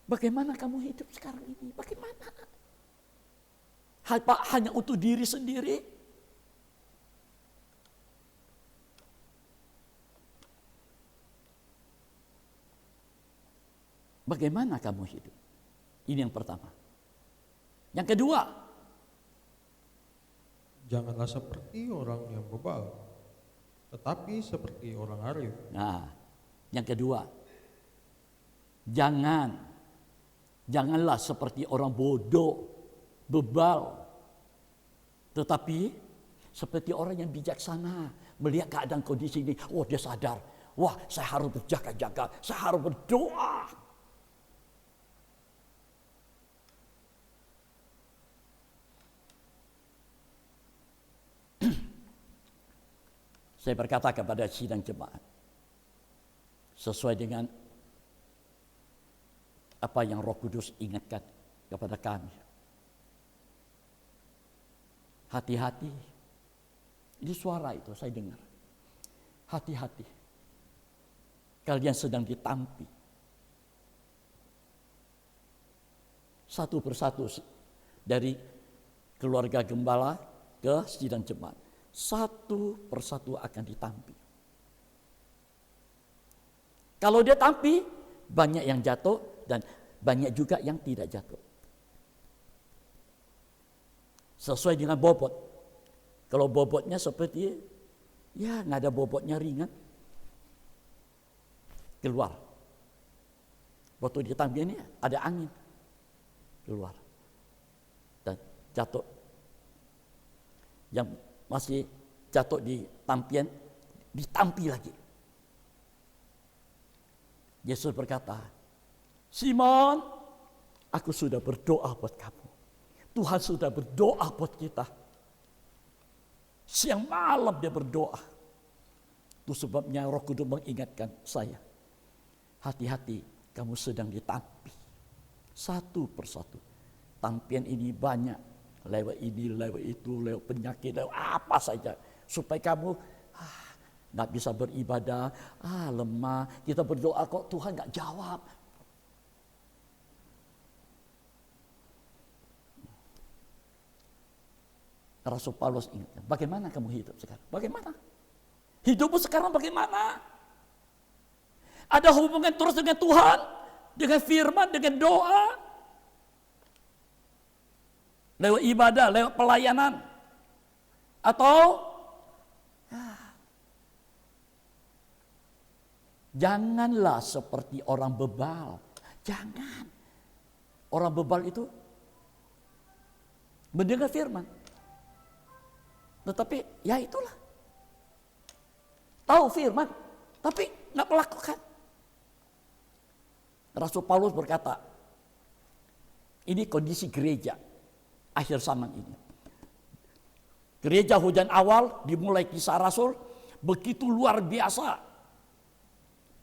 Bagaimana kamu hidup sekarang ini? Bagaimana? Hanya untuk diri sendiri? Bagaimana kamu hidup? Ini yang pertama. Yang kedua, janganlah seperti orang yang bebal, tetapi seperti orang arif. Nah, yang kedua, janganlah seperti orang bodoh, bebal, tetapi seperti orang yang bijaksana, melihat keadaan kondisi ini. Dia sadar, saya harus berjaga-jaga, saya harus berdoa. Saya berkata kepada sidang jemaat, sesuai dengan apa yang Roh Kudus ingatkan, kepada kami. Hati-hati. Ini suara itu saya dengar. Hati-hati. Kalian sedang ditampi. Satu persatu dari keluarga gembala ke sidang jemaat. Satu persatu akan ditampi. Kalau dia tampi, banyak yang jatuh dan banyak juga yang tidak jatuh. Sesuai dengan bobot. Kalau bobotnya seperti, ya nggak ada bobotnya ringan, keluar. Waktu ditampi ini ada angin, keluar. Dan jatuh. Yang masih jatuh di tampian, ditampi lagi. Yesus berkata, Simon, aku sudah berdoa buat kamu. Tuhan sudah berdoa buat kita. Siang malam dia berdoa. Itu sebabnya Roh Kudus mengingatkan saya. Hati-hati, kamu sedang ditampi. Satu persatu. Tampian ini banyak. Lewat ini, lewat itu, lewat penyakit, lewat apa saja. Supaya kamu nggak bisa beribadah, lemah. Kita berdoa kok Tuhan nggak jawab. Rasul Paulus ingatkan, bagaimana kamu hidup sekarang? Bagaimana? Hidupmu sekarang bagaimana? Ada hubungan terus dengan Tuhan, dengan firman, dengan doa, lewat ibadah, lewat pelayanan, atau janganlah seperti orang bebal. Jangan. Orang bebal itu mendengar firman. Tetapi ya itulah. Tahu firman, tapi nggak melakukan. Rasul Paulus berkata, ini kondisi gereja akhir zaman ini. Gereja hujan awal dimulai kisah Rasul begitu luar biasa.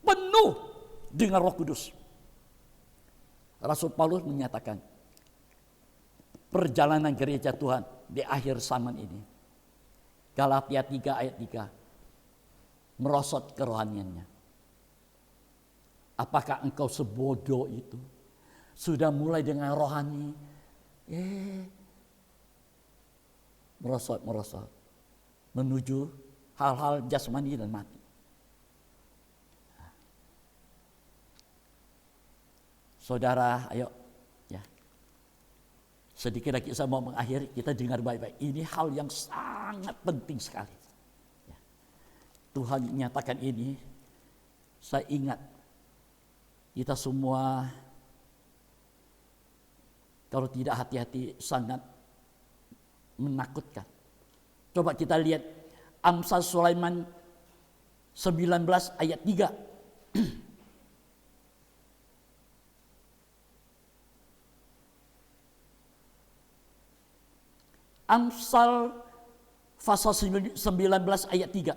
Penuh dengan Roh Kudus. Rasul Paulus menyatakan perjalanan gereja Tuhan di akhir zaman ini. Galatia 3 ayat 3. Merosot kerohaniannya. Apakah engkau sebodoh itu? Sudah mulai dengan rohani. Merosot. Menuju hal-hal jasmani dan mati. Saudara, ayo ya. Sedikit lagi saya mau mengakhiri, kita dengar baik-baik. Ini hal yang sangat penting sekali. Ya. Tuhan nyatakan ini, saya ingat kita semua kalau tidak hati-hati sangat menakutkan. Coba kita lihat Amsal Sulaiman 19 ayat 3. Amsal pasal 19 ayat 3.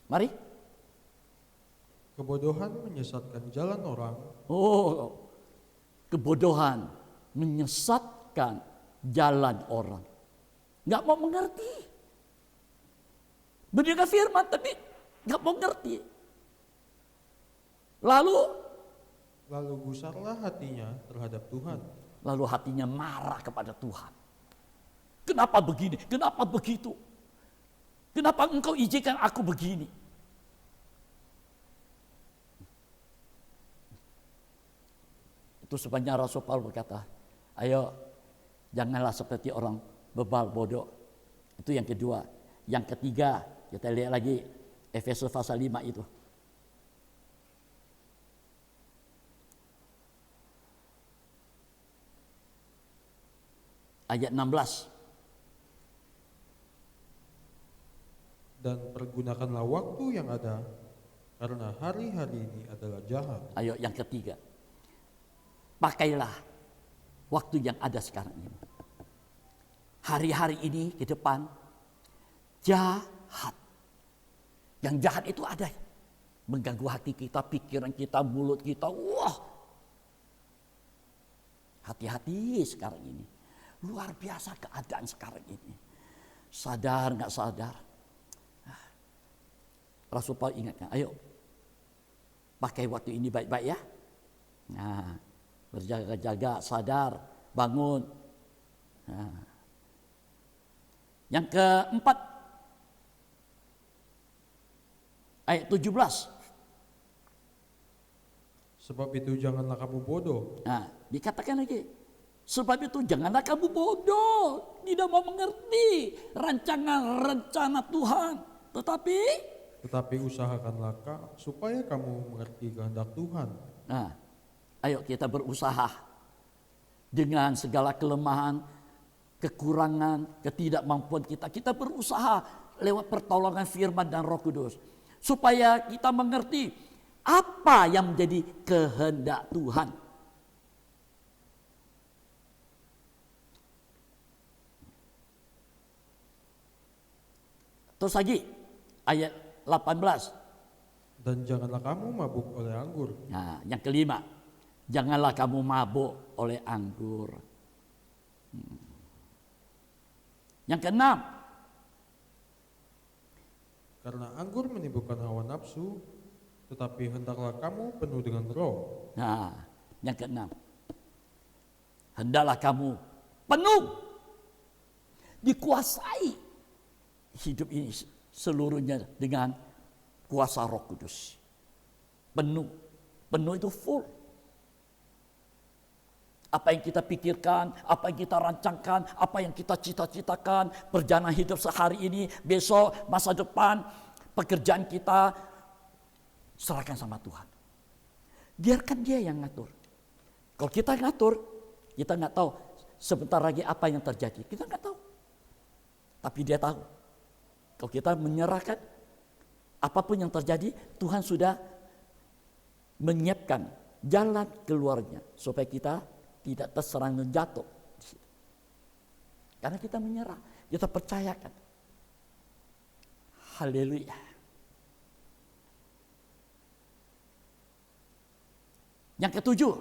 Mari. Kebodohan menyesatkan jalan orang. Kebodohan menyesatkan jalan orang. Nggak mau mengerti. Mendengar firman tapi nggak mau mengerti. Lalu gusarlah hatinya terhadap Tuhan. Lalu hatinya marah kepada Tuhan. Kenapa begini? Kenapa begitu? Kenapa engkau izinkan aku begini? Itu sebabnya Rasul Paulus berkata, ayo janganlah seperti orang bebal bodoh. Itu yang kedua. Yang ketiga, kita lihat lagi Efesus pasal 5 itu. Ayat 16. Dan pergunakanlah waktu yang ada, karena hari-hari ini adalah jahat. Ayo yang ketiga. Pakailah waktu yang ada sekarang ini. Hari-hari ini ke depan jahat. Yang jahat itu ada. Mengganggu hati kita, pikiran kita, mulut kita. Wah. Hati-hati sekarang ini. Luar biasa keadaan sekarang ini. Sadar nggak sadar. Rasul Paulus ingatkan, ayo pakai waktu ini baik-baik ya. Nah, berjaga-jaga, sadar, bangun. Nah. Yang keempat, ayat 17. Sebab itu janganlah kamu bodoh. Nah, dikatakan lagi. Sebab itu janganlah kamu bodoh. Tidak mau mengerti rancangan-rencana Tuhan. Tetapi usahakanlah supaya kamu mengerti kehendak Tuhan. Nah, ayo kita berusaha dengan segala kelemahan, kekurangan, ketidakmampuan kita. Kita berusaha lewat pertolongan firman dan Roh Kudus. Supaya kita mengerti apa yang menjadi kehendak Tuhan. Terus lagi ayat 18. Dan janganlah kamu mabuk oleh anggur. Nah, yang kelima, janganlah kamu mabuk oleh anggur. Yang keenam, karena anggur menimbulkan hawa nafsu, tetapi hendaklah kamu penuh dengan roh. nah, yang keenam, hendaklah kamu penuh, dikuasai hidup ini seluruhnya dengan kuasa Roh Kudus. Penuh itu full. Apa yang kita pikirkan, apa yang kita rancangkan, apa yang kita cita-citakan, perjalanan hidup sehari ini, besok, masa depan, pekerjaan kita, serahkan sama Tuhan. Biarkan Dia yang ngatur. Kalau kita ngatur, kita nggak tahu sebentar lagi apa yang terjadi. Kita nggak tahu. Tapi Dia tahu. Kalau kita menyerahkan, apapun yang terjadi, Tuhan sudah menyiapkan jalan keluarnya supaya kita tidak terserang dan jatuh. Karena kita menyerah, kita percayakan. Haleluya. Yang ketujuh,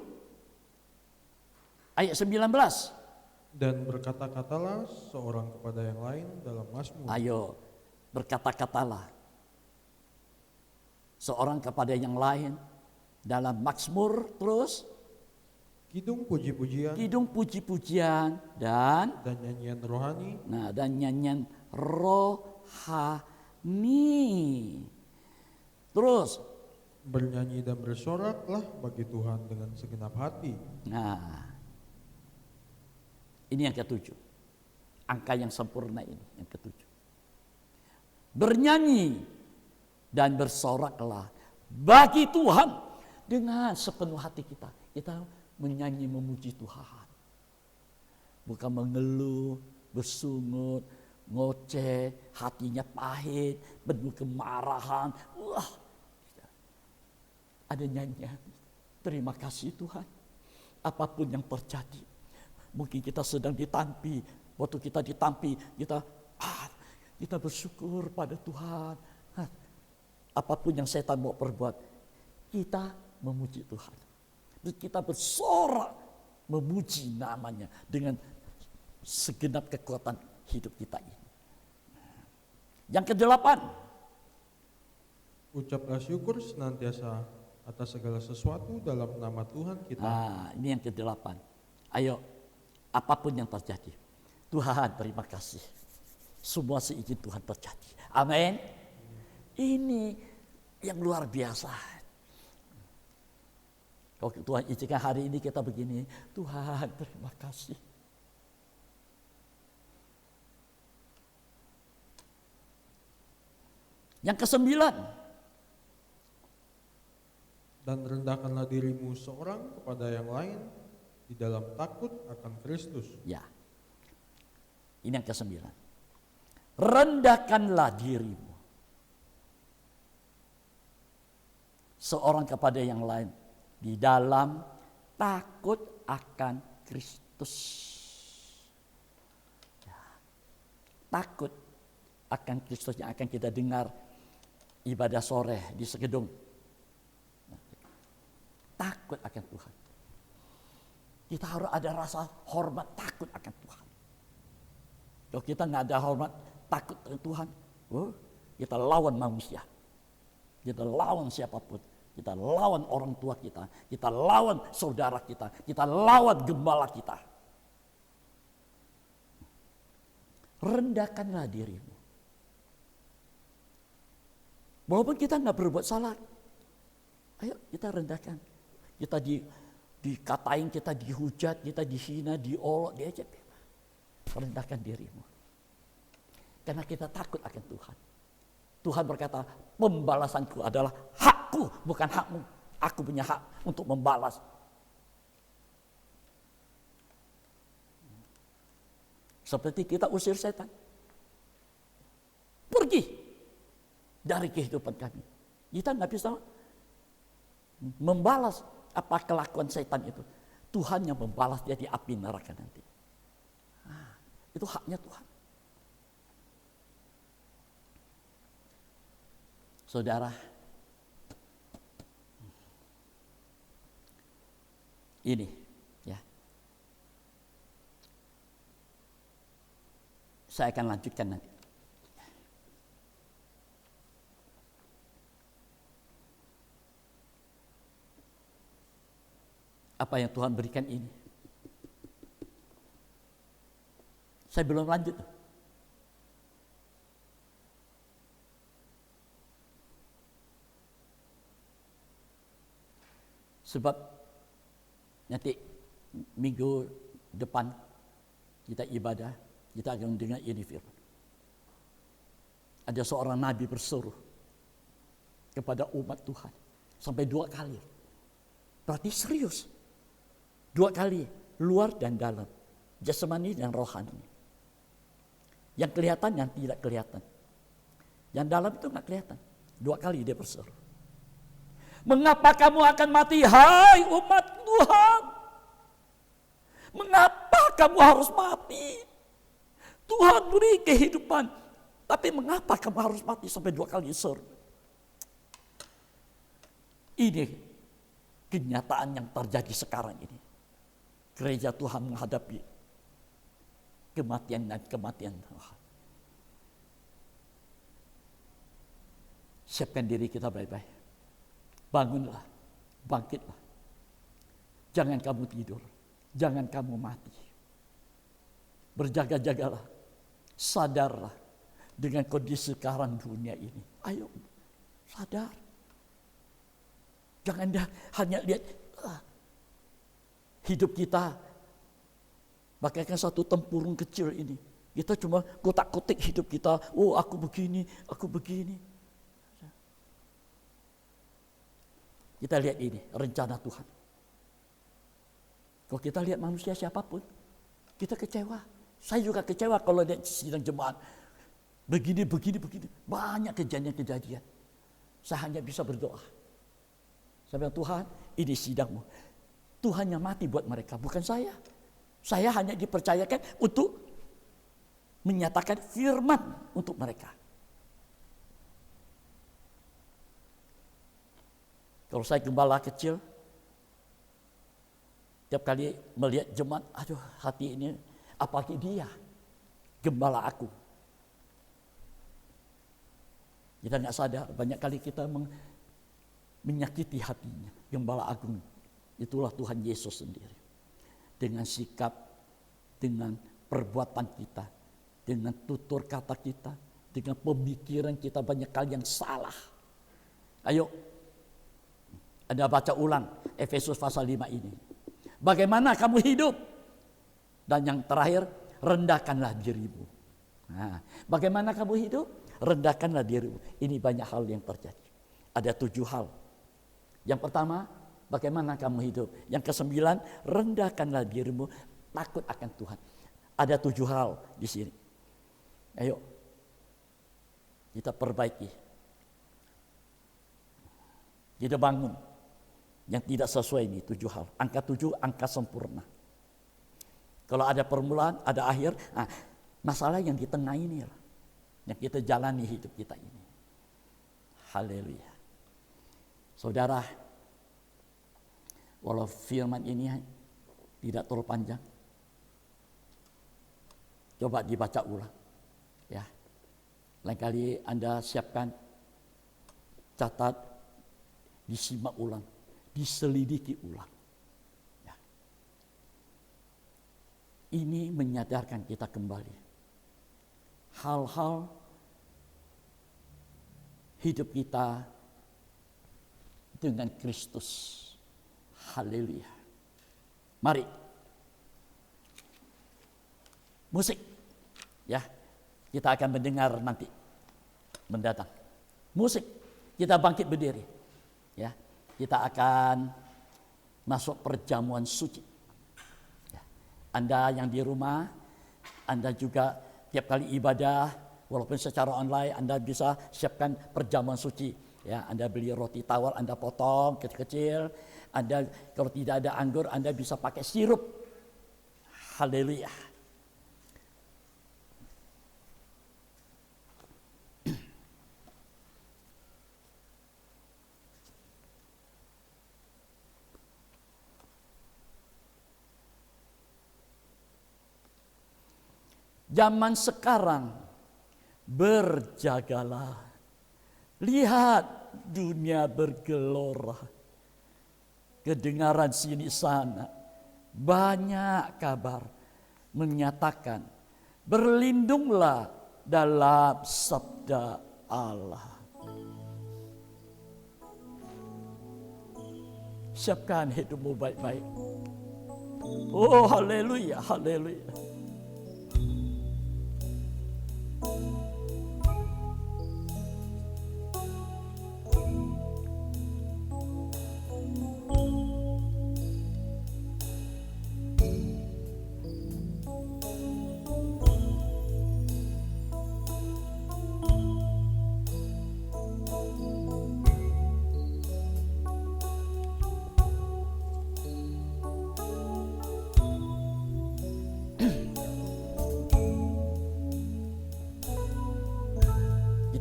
ayat 19. Dan berkata-katalah seorang kepada yang lain dalam mazmur. Ayo, berkata-katalah seorang kepada yang lain dalam mazmur, terus kidung puji-pujian dan nyanyian rohani. Nah, dan nyanyian rohani. Terus bernyanyi dan bersoraklah bagi Tuhan dengan segenap hati. nah, ini yang ketujuh. Angka yang sempurna ini yang ketujuh. Bernyanyi dan bersoraklah bagi Tuhan dengan sepenuh hati kita. Kita menyanyi memuji Tuhan. Bukan mengeluh, bersungut, ngoceh, hatinya pahit, penuh kemarahan. Wah, ada nyanyian. Terima kasih Tuhan. Apapun yang terjadi. Mungkin kita sedang ditampi. Waktu kita ditampi, kita bersyukur pada Tuhan. Apapun yang setan mau perbuat, kita memuji Tuhan. Kita bersorak memuji namanya dengan segenap kekuatan hidup kita ini. Yang kedelapan, ucaplah syukur senantiasa atas segala sesuatu dalam nama Tuhan kita. Ini yang kedelapan. Ayo, apapun yang terjadi, Tuhan terima kasih. Semua seizin Tuhan terjadi. Amin. Ini yang luar biasa. Kalau Tuhan izinkan hari ini kita begini, Tuhan terima kasih. Yang kesembilan, dan rendahkanlah dirimu seorang kepada yang lain di dalam takut akan Kristus. Ya, ini yang kesembilan. Rendahkanlah dirimu seorang kepada yang lain di dalam takut akan Kristus. Ya, takut akan Kristus yang akan kita dengar ibadah sore di Segedung. Takut akan Tuhan. Kita harus ada rasa hormat, takut akan Tuhan. Kalau kita nggak ada hormat, takut akan Tuhan, kita lawan manusia. Kita lawan siapapun. Kita lawan orang tua kita. Kita lawan saudara kita. Kita lawan gembala kita. Rendahkanlah dirimu. Walaupun kita nggak berbuat salah, ayo kita rendahkan. Kita dikatain, kita dihujat, kita dihina, diolok, diejek. Rendahkan dirimu. Karena kita takut akan Tuhan. Tuhan berkata, pembalasanku adalah hakku, bukan hakmu. Aku punya hak untuk membalas. Seperti kita usir setan. Pergi dari kehidupan kami. Kita nggak bisa membalas apa kelakuan setan itu. Tuhan yang membalas dia di api neraka nanti. Itu haknya Tuhan. Saudara, ini ya. Saya akan lanjutkan nanti. Apa yang Tuhan berikan ini. Saya belum lanjut. Sebab nanti minggu depan kita ibadah, kita akan dengar ini firman. Ada seorang nabi berseru kepada umat Tuhan sampai 2 kali. Berarti serius. 2 kali, luar dan dalam. Jasmani dan rohani. Yang kelihatan, yang tidak kelihatan. Yang dalam itu nggak kelihatan. 2 kali dia berseru. Mengapa kamu akan mati, hai umat Tuhan? Mengapa kamu harus mati? Tuhan beri kehidupan. Tapi mengapa kamu harus mati sampai 2 kali seru? Ini kenyataan yang terjadi sekarang ini. Gereja Tuhan menghadapi kematian dan kematian Tuhan. Siapkan diri kita baik-baik. Bangunlah, bangkitlah. Jangan kamu tidur, jangan kamu mati. Berjaga-jagalah, sadarlah dengan kondisi sekarang dunia ini. Ayo, sadar. Jangan hanya lihat hidup kita bagaikan satu tempurung kecil ini. Kita cuma kotak-kotik hidup kita. Oh, aku begini, aku begini. Kita lihat ini, rencana Tuhan. Kalau kita lihat manusia siapapun, kita kecewa. Saya juga kecewa kalau lihat sidang jemaat. Begini. Banyak kejadian-kejadian. Saya hanya bisa berdoa. Saya bilang, Tuhan, ini sidangmu. Tuhan yang mati buat mereka, bukan saya. Saya hanya dipercayakan untuk menyatakan firman untuk mereka. Kalau saya gembala kecil, tiap kali melihat jemaat, aduh hati ini, apalagi dia, gembala aku. Kita nggak sadar, banyak kali kita menyakiti hatinya, gembala agung. Itulah Tuhan Yesus sendiri. Dengan sikap, dengan perbuatan kita, dengan tutur kata kita, dengan pemikiran kita banyak kali yang salah. Ayo, Anda baca ulang Efesus pasal 5 ini. Bagaimana kamu hidup? Dan yang terakhir, rendahkanlah dirimu. Nah, bagaimana kamu hidup? Rendahkanlah dirimu. Ini banyak hal yang terjadi. Ada 7 hal. Yang pertama, bagaimana kamu hidup? Yang ke-9, rendahkanlah dirimu, takut akan Tuhan. Ada 7 hal di sini. Ayo, kita perbaiki. Kita bangun. Yang tidak sesuai ini 7 hal. Angka 7, angka sempurna. Kalau ada permulaan, ada akhir. Nah, masalah yang di tengah ini lah, yang kita jalani hidup kita ini. Haleluya. Saudara, walau firman ini tidak terlalu panjang, coba dibaca ulang. Ya, lain kali Anda siapkan, catat, disimak ulang, diselidiki ulang. Ya. Ini menyadarkan kita kembali. Hal-hal hidup kita dengan Kristus. Haleluya. Mari. Musik. Ya. Kita akan mendengar nanti mendatang. Musik. Kita bangkit berdiri. Ya. Kita akan masuk perjamuan suci. Ya. Anda yang di rumah, Anda juga tiap kali ibadah, walaupun secara online, Anda bisa siapkan perjamuan suci. Ya, Anda beli roti tawar, Anda potong kecil-kecil. Anda kalau tidak ada anggur, Anda bisa pakai sirup. Haleluya. Zaman sekarang, berjagalah. Lihat dunia bergelora. Kedengaran sini sana, banyak kabar menyatakan, berlindunglah dalam sabda Allah. Siapkan hidupmu baik-baik. Oh, haleluya, haleluya.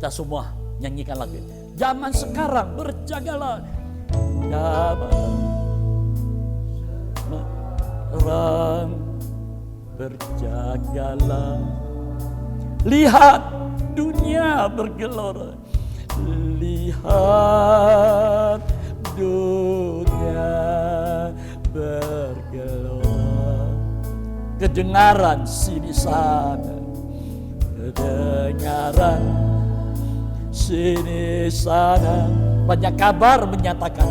Kita semua nyanyikan lagu ini. Zaman sekarang berjagalah. Zaman sekarang berjagalah. Lihat dunia bergelora. Lihat dunia bergelora. Kedengaran sini sana. Kedengaran sini sana, banyak kabar menyatakan,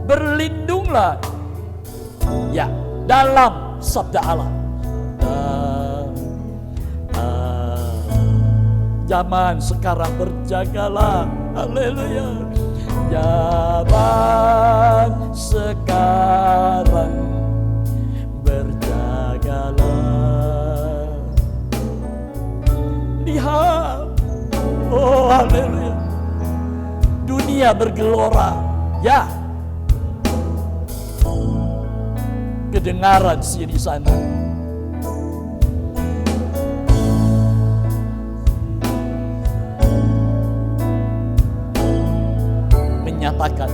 berlindunglah ya dalam sabda Allah. Zaman sekarang berjagalah, haleluya. Zaman sekarang berjagalah. Lihat, oh haleluya, dunia bergelora, ya. Kedengaran sini sana, menyatakan,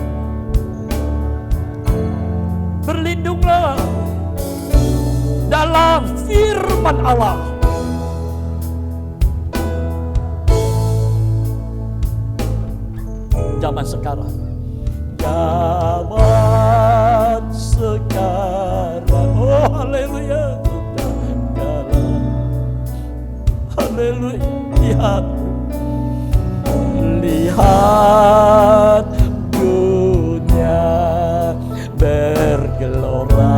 berlindunglah dalam firman Allah. Zaman sekarang, zaman sekarang, oh haleluya, haleluya. Lihat dunia bergelora.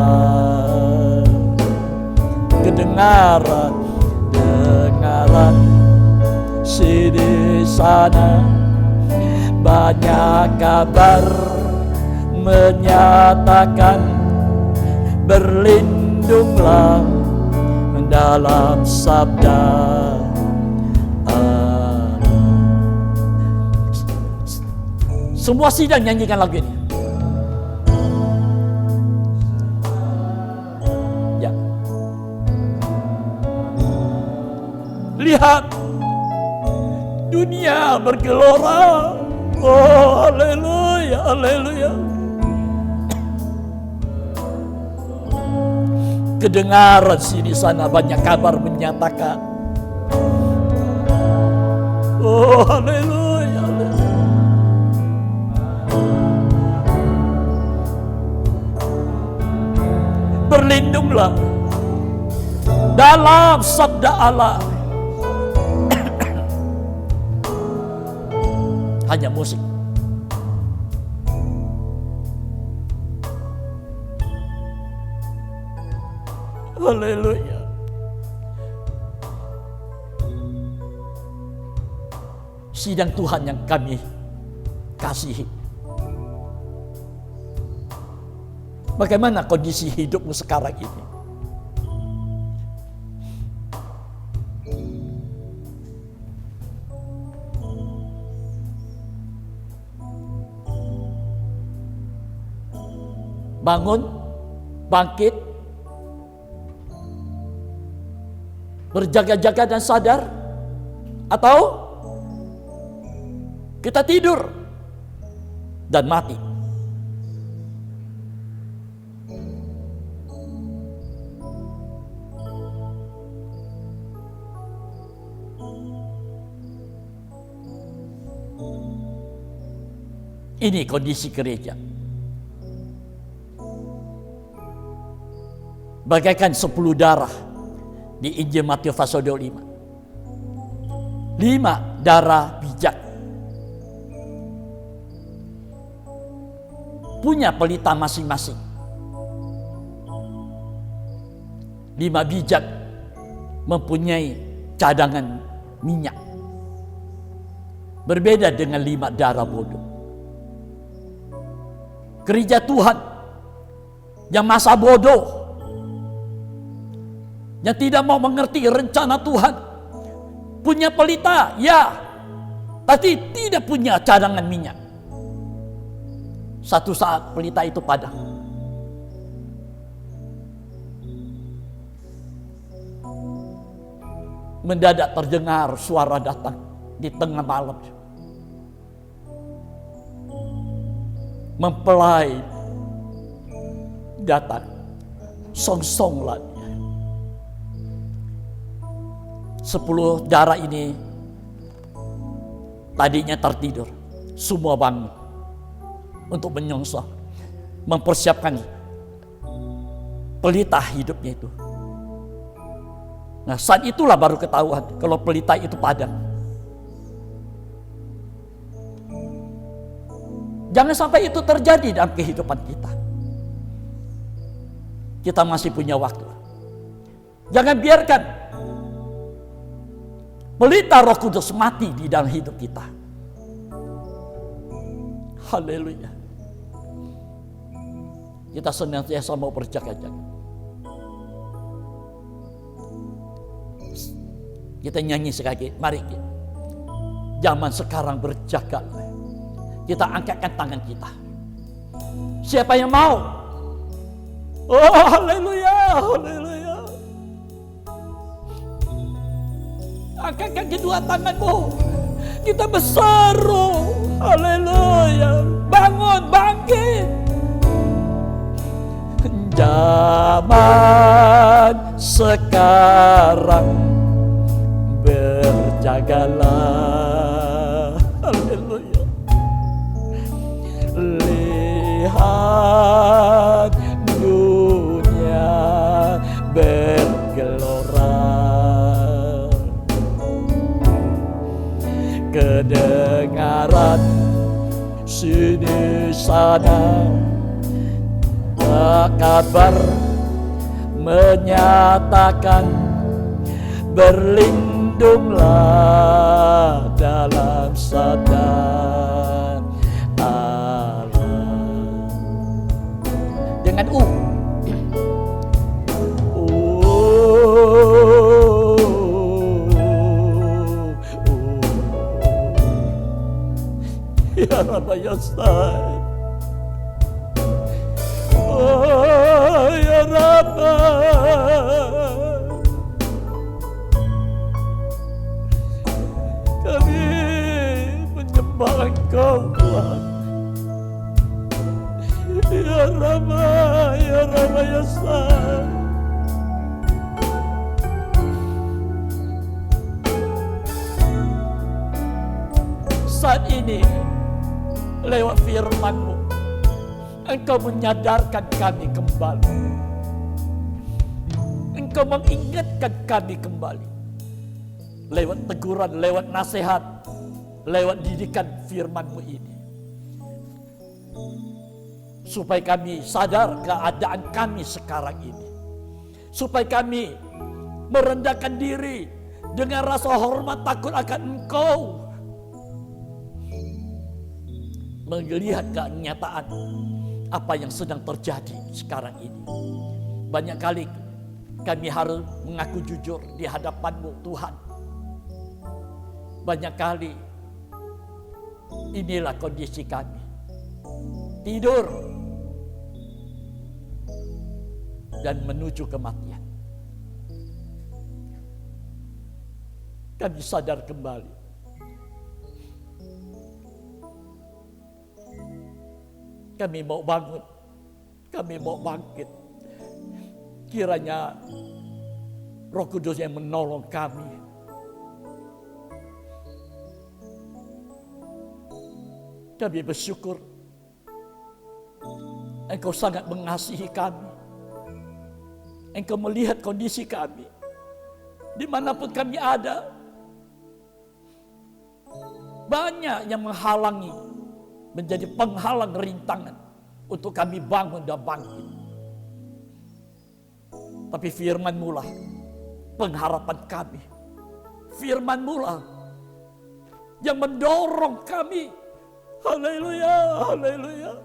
Kedengaran sini sana, banyak kabar menyatakan, berlindunglah dalam sabda Allah. Semua sidang nyanyikan lagu ini. Ya. Lihat dunia bergelora. Oh, haleluya, haleluya. Kedengaran sini sana banyak kabar menyatakan, oh, haleluya, haleluya. Berlindunglah dalam sabda Allah. Hanya musik. Haleluya. Sidang Tuhan yang kami kasihi. Bagaimana kondisi hidupmu sekarang ini? Bangun, bangkit, berjaga-jaga dan sadar, atau kita tidur dan mati. Ini kondisi gereja. Bagaikan 10 darah di Injil Matius pasal 25. 5 darah bijak. Punya pelita masing-masing. 5 bijak mempunyai cadangan minyak. Berbeda dengan 5 darah bodoh. Gereja Tuhan yang masa bodoh, yang tidak mau mengerti rencana Tuhan, punya pelita, ya, tapi tidak punya cadangan minyak. Satu saat pelita itu padam. Mendadak terdengar suara datang di tengah malam. Mempelai datang, song-song lagi. 10 darah ini tadinya tertidur, semua bangun untuk menyongsong, mempersiapkan pelita hidupnya itu. Nah, saat itulah baru ketahuan kalau pelita itu padam. Jangan sampai itu terjadi dalam kehidupan kita. Kita masih punya waktu. Jangan biarkan pelita Roh Kudus mati di dalam hidup kita. Haleluya. Kita senantiasa mau berjaga-jaga. Kita nyanyi sekali, mari. Zaman sekarang berjaga. Kita angkatkan tangan kita. Siapa yang mau? Oh, haleluya, haleluya. Angkatkan kedua tanganmu. Kita berseru. Haleluya. Bangun, bangkit. Zaman sekarang berjagalah. Haleluya. Lihat dunia bergelora. Kedengaran sini sana kabar menyatakan, berlindunglah dalam sabda Allah. Dengan ya Rabbi Yastai. Oh ya Rabbi, kami hamba Engkau Tuhan. Ya Rama, ya Rama, ya Sang. Saat ini lewat firman-Mu Engkau menyadarkan kami kembali. Engkau mengingatkan kami kembali. Lewat teguran, lewat nasihat, lewat didikan firman-Mu ini. Supaya kami sadar keadaan kami sekarang ini. Supaya kami merendahkan diri dengan rasa hormat takut akan Engkau. Melihat kenyataan apa yang sedang terjadi sekarang ini. Banyak kali kami harus mengaku jujur di hadapan-Mu Tuhan. Banyak kali inilah kondisi kami. Tidur dan menuju kematian. Kami sadar kembali. Kami mau bangun, kami mau bangkit. Kiranya Roh Kudus yang menolong kami. Kami bersyukur Engkau sangat mengasihi kami. Engkau melihat kondisi kami dimanapun kami ada. Banyak yang menghalangi, menjadi penghalang rintangan untuk kami bangun dan bangkit. Tapi firman-Mu lah pengharapan kami. Firman-Mu lah yang mendorong kami. Haleluya, haleluya.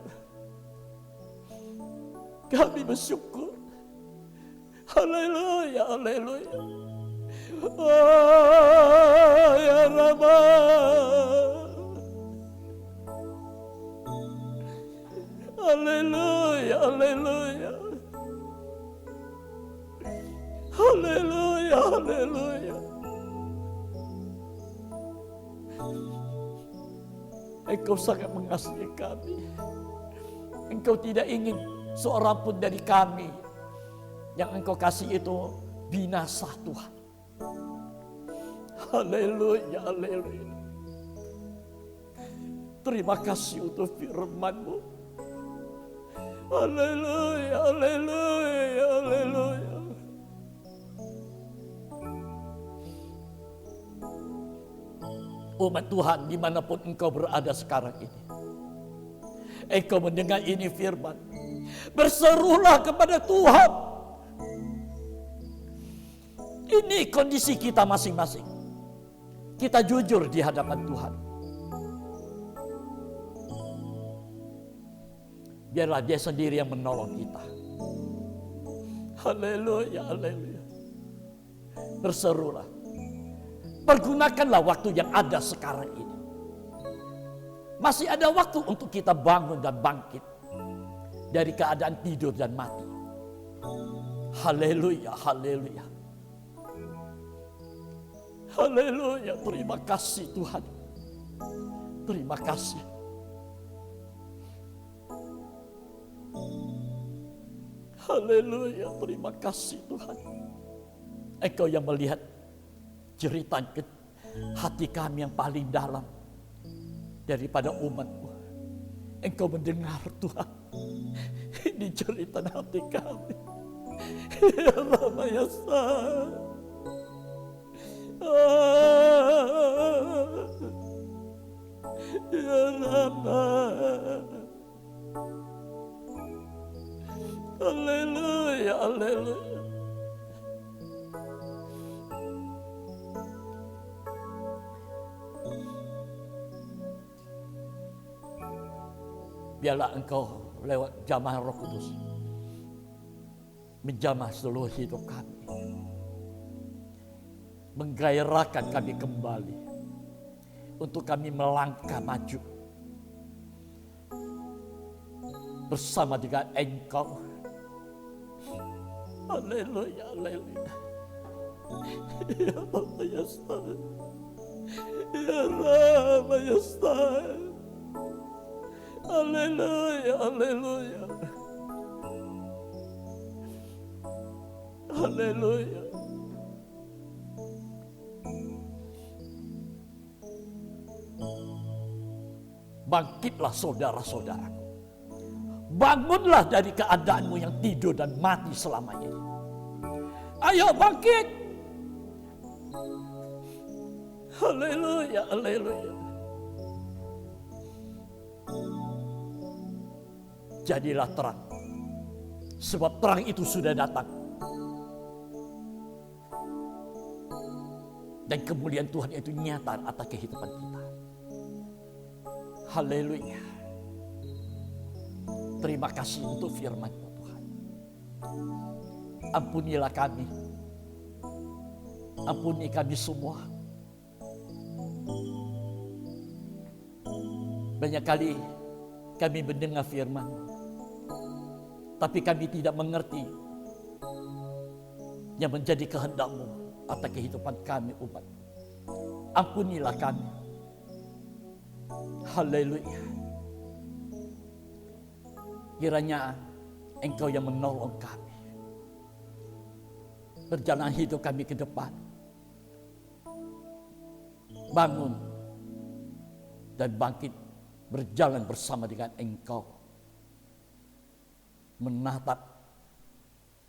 Kami bersyukur. Haleluya, haleluya. Oh, ya Rama. Haleluya, haleluya. Haleluya, haleluya. Engkau sangat mengasihi kami. Engkau tidak ingin seorang pun dari kami yang Engkau kasih itu binasa, Tuhan. Haleluya, haleluya. Terima kasih untuk firman-Mu. Haleluya, haleluya, haleluya. Umat Tuhan dimanapun engkau berada sekarang ini. Engkau mendengar ini firman. Berserulah kepada Tuhan. Ini kondisi kita masing-masing. Kita jujur di hadapan Tuhan. Biarlah Dia sendiri yang menolong kita. Haleluya, haleluya. Berserulah. Pergunakanlah waktu yang ada sekarang ini. Masih ada waktu untuk kita bangun dan bangkit dari keadaan tidur dan mati. Haleluya, haleluya. Haleluya, terima kasih Tuhan. Terima kasih. Haleluya, terima kasih Tuhan. Engkau yang melihat cerita hati kami yang paling dalam daripada umat-Mu. Engkau mendengar Tuhan. Ini cerita hati kami. Ya Rama, ya Sang. Ya Rama. Haleluya, haleluya. Biarlah Engkau lewat jamah Roh Kudus menjamah seluruh hidup kami, menggairahkan kami kembali untuk kami melangkah maju bersama dengan Engkau. Haleluya, haleluya. Ya Allah, ya Sang. Ya Rama Yestai. Haleluya, haleluya. Haleluya. Bangkitlah saudara-saudaraku. Bangunlah dari keadaanmu yang tidur dan mati selama ini. Ayo bangkit. Haleluya, haleluya. Jadilah terang. Sebab terang itu sudah datang. Dan kemuliaan Tuhan itu nyata atas kehidupan kita. Haleluya. Terima kasih untuk firman-Mu Tuhan. Ampunilah kami. Ampuni kami semua. Banyak kali kami mendengar firman, tapi kami tidak mengerti yang menjadi kehendak-Mu atas kehidupan kami umat. Ampunilah kami. Haleluya. Kiranya Engkau yang menolong kami. Perjalanan hidup kami ke depan. Bangun dan bangkit berjalan bersama dengan Engkau.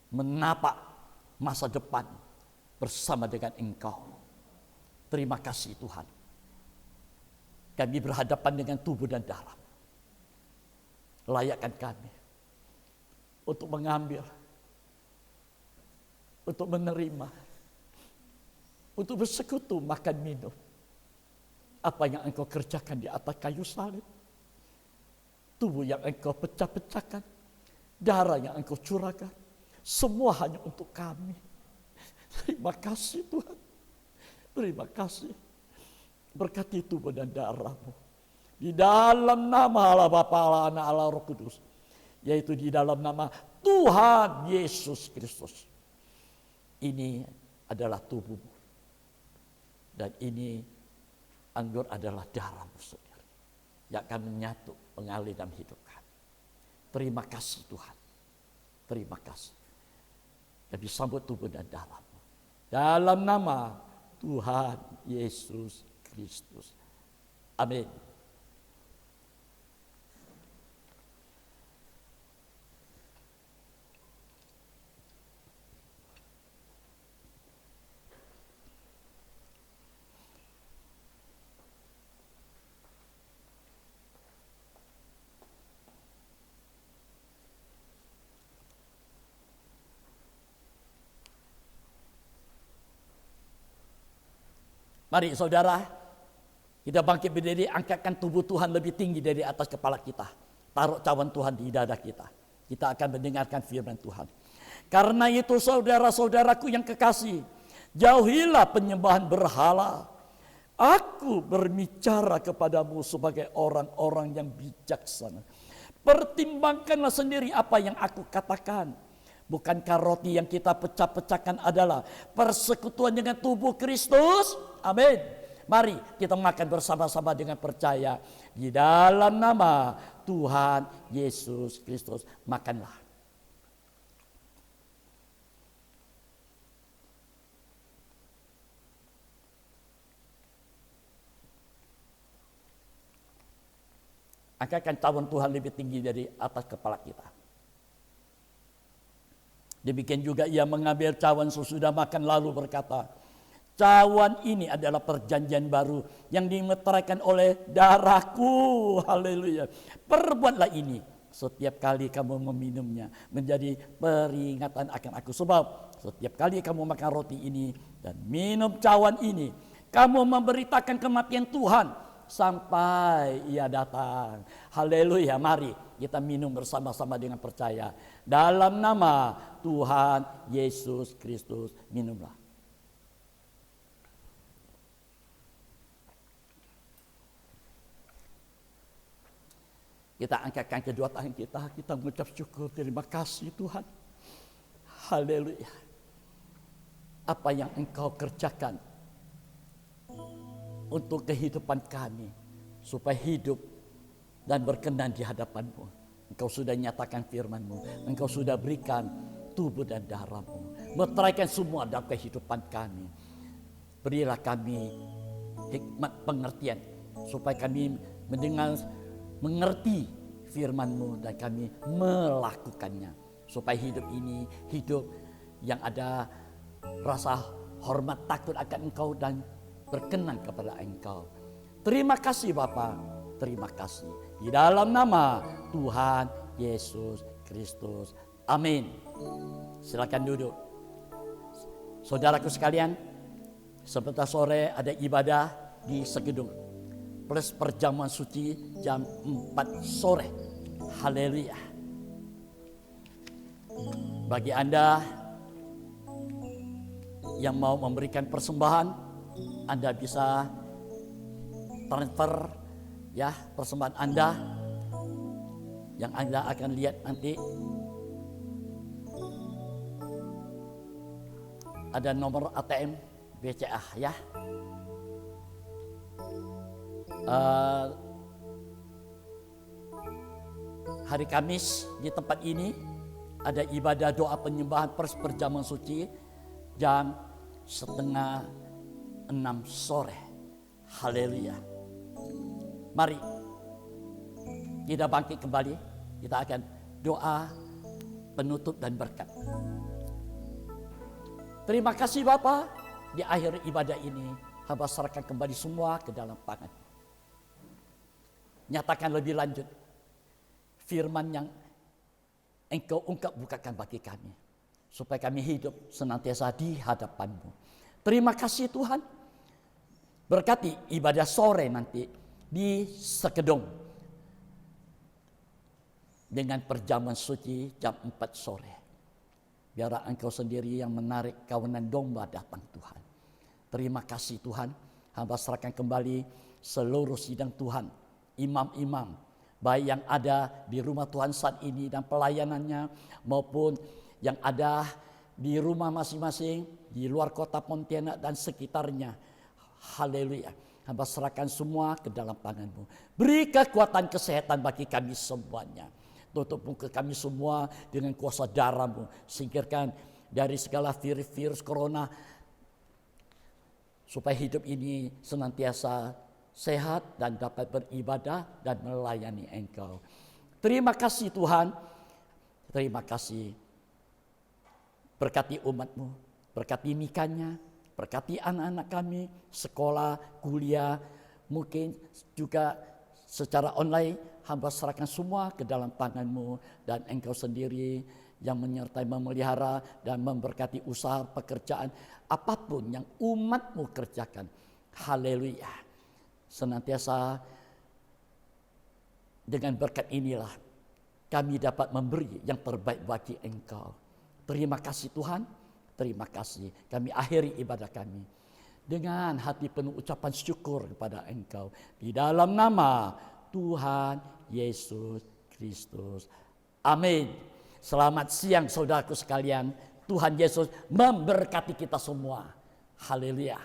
Menapak masa depan bersama dengan Engkau. Terima kasih Tuhan. Kami berhadapan dengan tubuh dan darah. Layakkan kami untuk mengambil, untuk menerima, untuk bersekutu makan minum apa yang Engkau kerjakan di atas kayu salib. Tubuh yang Engkau pecah-pecahkan, darah yang Engkau curahkan, semua hanya untuk kami. Terima kasih Tuhan. Terima kasih. Berkati tubuh dan darah-Mu. Di dalam nama Allah Bapa, Allah Anak, Allah Roh Kudus. Yaitu di dalam nama Tuhan Yesus Kristus. Ini adalah tubuh-Mu. Dan ini anggur adalah darah-Mu sendiri. Yang akan menyatu, mengalir dalam hidup kami. Terima kasih Tuhan. Terima kasih. Kami sambut tubuh dan darah-Mu. Dalam nama Tuhan Yesus Kristus. Amin. Mari saudara, kita bangkit berdiri, angkatkan tubuh Tuhan lebih tinggi dari atas kepala kita. Taruh cawan Tuhan di dada kita. Kita akan mendengarkan firman Tuhan. Karena itu saudara-saudaraku yang kekasih, jauhilah penyembahan berhala. Aku berbicara kepadamu sebagai orang-orang yang bijaksana. Pertimbangkanlah sendiri apa yang aku katakan. Bukankah roti yang kita pecah-pecahkan adalah persekutuan dengan tubuh Kristus? Amin. Mari kita makan bersama-sama dengan percaya. Di dalam nama Tuhan Yesus Kristus. Makanlah. Angkatkan cawan Tuhan lebih tinggi dari atas kepala kita. Demikian juga ia mengambil cawan sesudah makan lalu berkata, cawan ini adalah perjanjian baru yang dimeteraikan oleh darahku. Haleluya. Perbuatlah ini setiap kali kamu meminumnya menjadi peringatan akan aku. Sebab setiap kali kamu makan roti ini dan minum cawan ini, kamu memberitakan kematian Tuhan sampai ia datang. Haleluya. Mari kita minum bersama-sama dengan percaya. Dalam nama Tuhan Yesus Kristus, minumlah. Kita angkatkan kedua tangan kita mengucap syukur, terima kasih Tuhan. Haleluya. Apa yang Engkau kerjakan untuk kehidupan kami, supaya hidup dan berkenan di hadapan-Mu. Engkau sudah nyatakan firman-Mu, Engkau sudah berikan tubuh dan darah-Mu, meteraikan semua dalam kehidupan kami. Berilah kami hikmat pengertian, supaya kami mendengar, mengerti firman-Mu dan kami melakukannya. Supaya hidup ini hidup yang ada rasa hormat takut akan Engkau dan berkenan kepada Engkau. Terima kasih Bapa, terima kasih. Di dalam nama Tuhan Yesus Kristus. Amin. Silakan duduk. Saudaraku sekalian, sebentar sore ada ibadah di Segedung. Plus perjamuan suci jam 4 sore. Haleluya. Bagi Anda yang mau memberikan persembahan, Anda bisa transfer ya persembahan Anda yang Anda akan lihat nanti. Ada nomor ATM BCA ya. Hari Kamis di tempat ini ada ibadah doa penyembahan perjamuan suci jam 5:30 sore. Haleluya. Mari kita bangkit kembali. Kita akan doa penutup dan berkat. Terima kasih Bapa, di akhir ibadah ini hamba serahkan kembali semua ke dalam tangan. Nyatakan lebih lanjut firman yang Engkau ungkap bukakan bagi kami, supaya kami hidup senantiasa di hadapan-Mu. Terima kasih Tuhan. Berkati ibadah sore nanti di Sekedung dengan perjamuan suci jam 4 sore. Biarlah Engkau sendiri yang menarik kawanan domba datang Tuhan. Terima kasih Tuhan. Hamba serahkan kembali seluruh sidang Tuhan, imam-imam, baik yang ada di rumah Tuhan saat ini dan pelayanannya, maupun yang ada di rumah masing-masing, di luar kota Pontianak dan sekitarnya. Haleluya. Hamba serahkan semua ke dalam tangan-Mu. Beri kekuatan kesehatan bagi kami semuanya. Tutup muka kami semua dengan kuasa darah-Mu. Singkirkan dari segala virus corona, supaya hidup ini senantiasa sehat dan dapat beribadah dan melayani Engkau. Terima kasih Tuhan. Terima kasih. Berkati umat-Mu, berkati nikahnya, berkati anak-anak kami, sekolah, kuliah, mungkin juga secara online. Hamba serahkan semua ke dalam tangan-Mu, dan Engkau sendiri yang menyertai, memelihara dan memberkati usaha pekerjaan apapun yang umat-Mu kerjakan. Haleluya. Senantiasa dengan berkat inilah kami dapat memberi yang terbaik bagi Engkau. Terima kasih Tuhan, terima kasih. Kami akhiri ibadah kami dengan hati penuh ucapan syukur kepada Engkau. Di dalam nama Tuhan Yesus Kristus. Amin. Selamat siang saudaraku sekalian. Tuhan Yesus memberkati kita semua. Haleluya.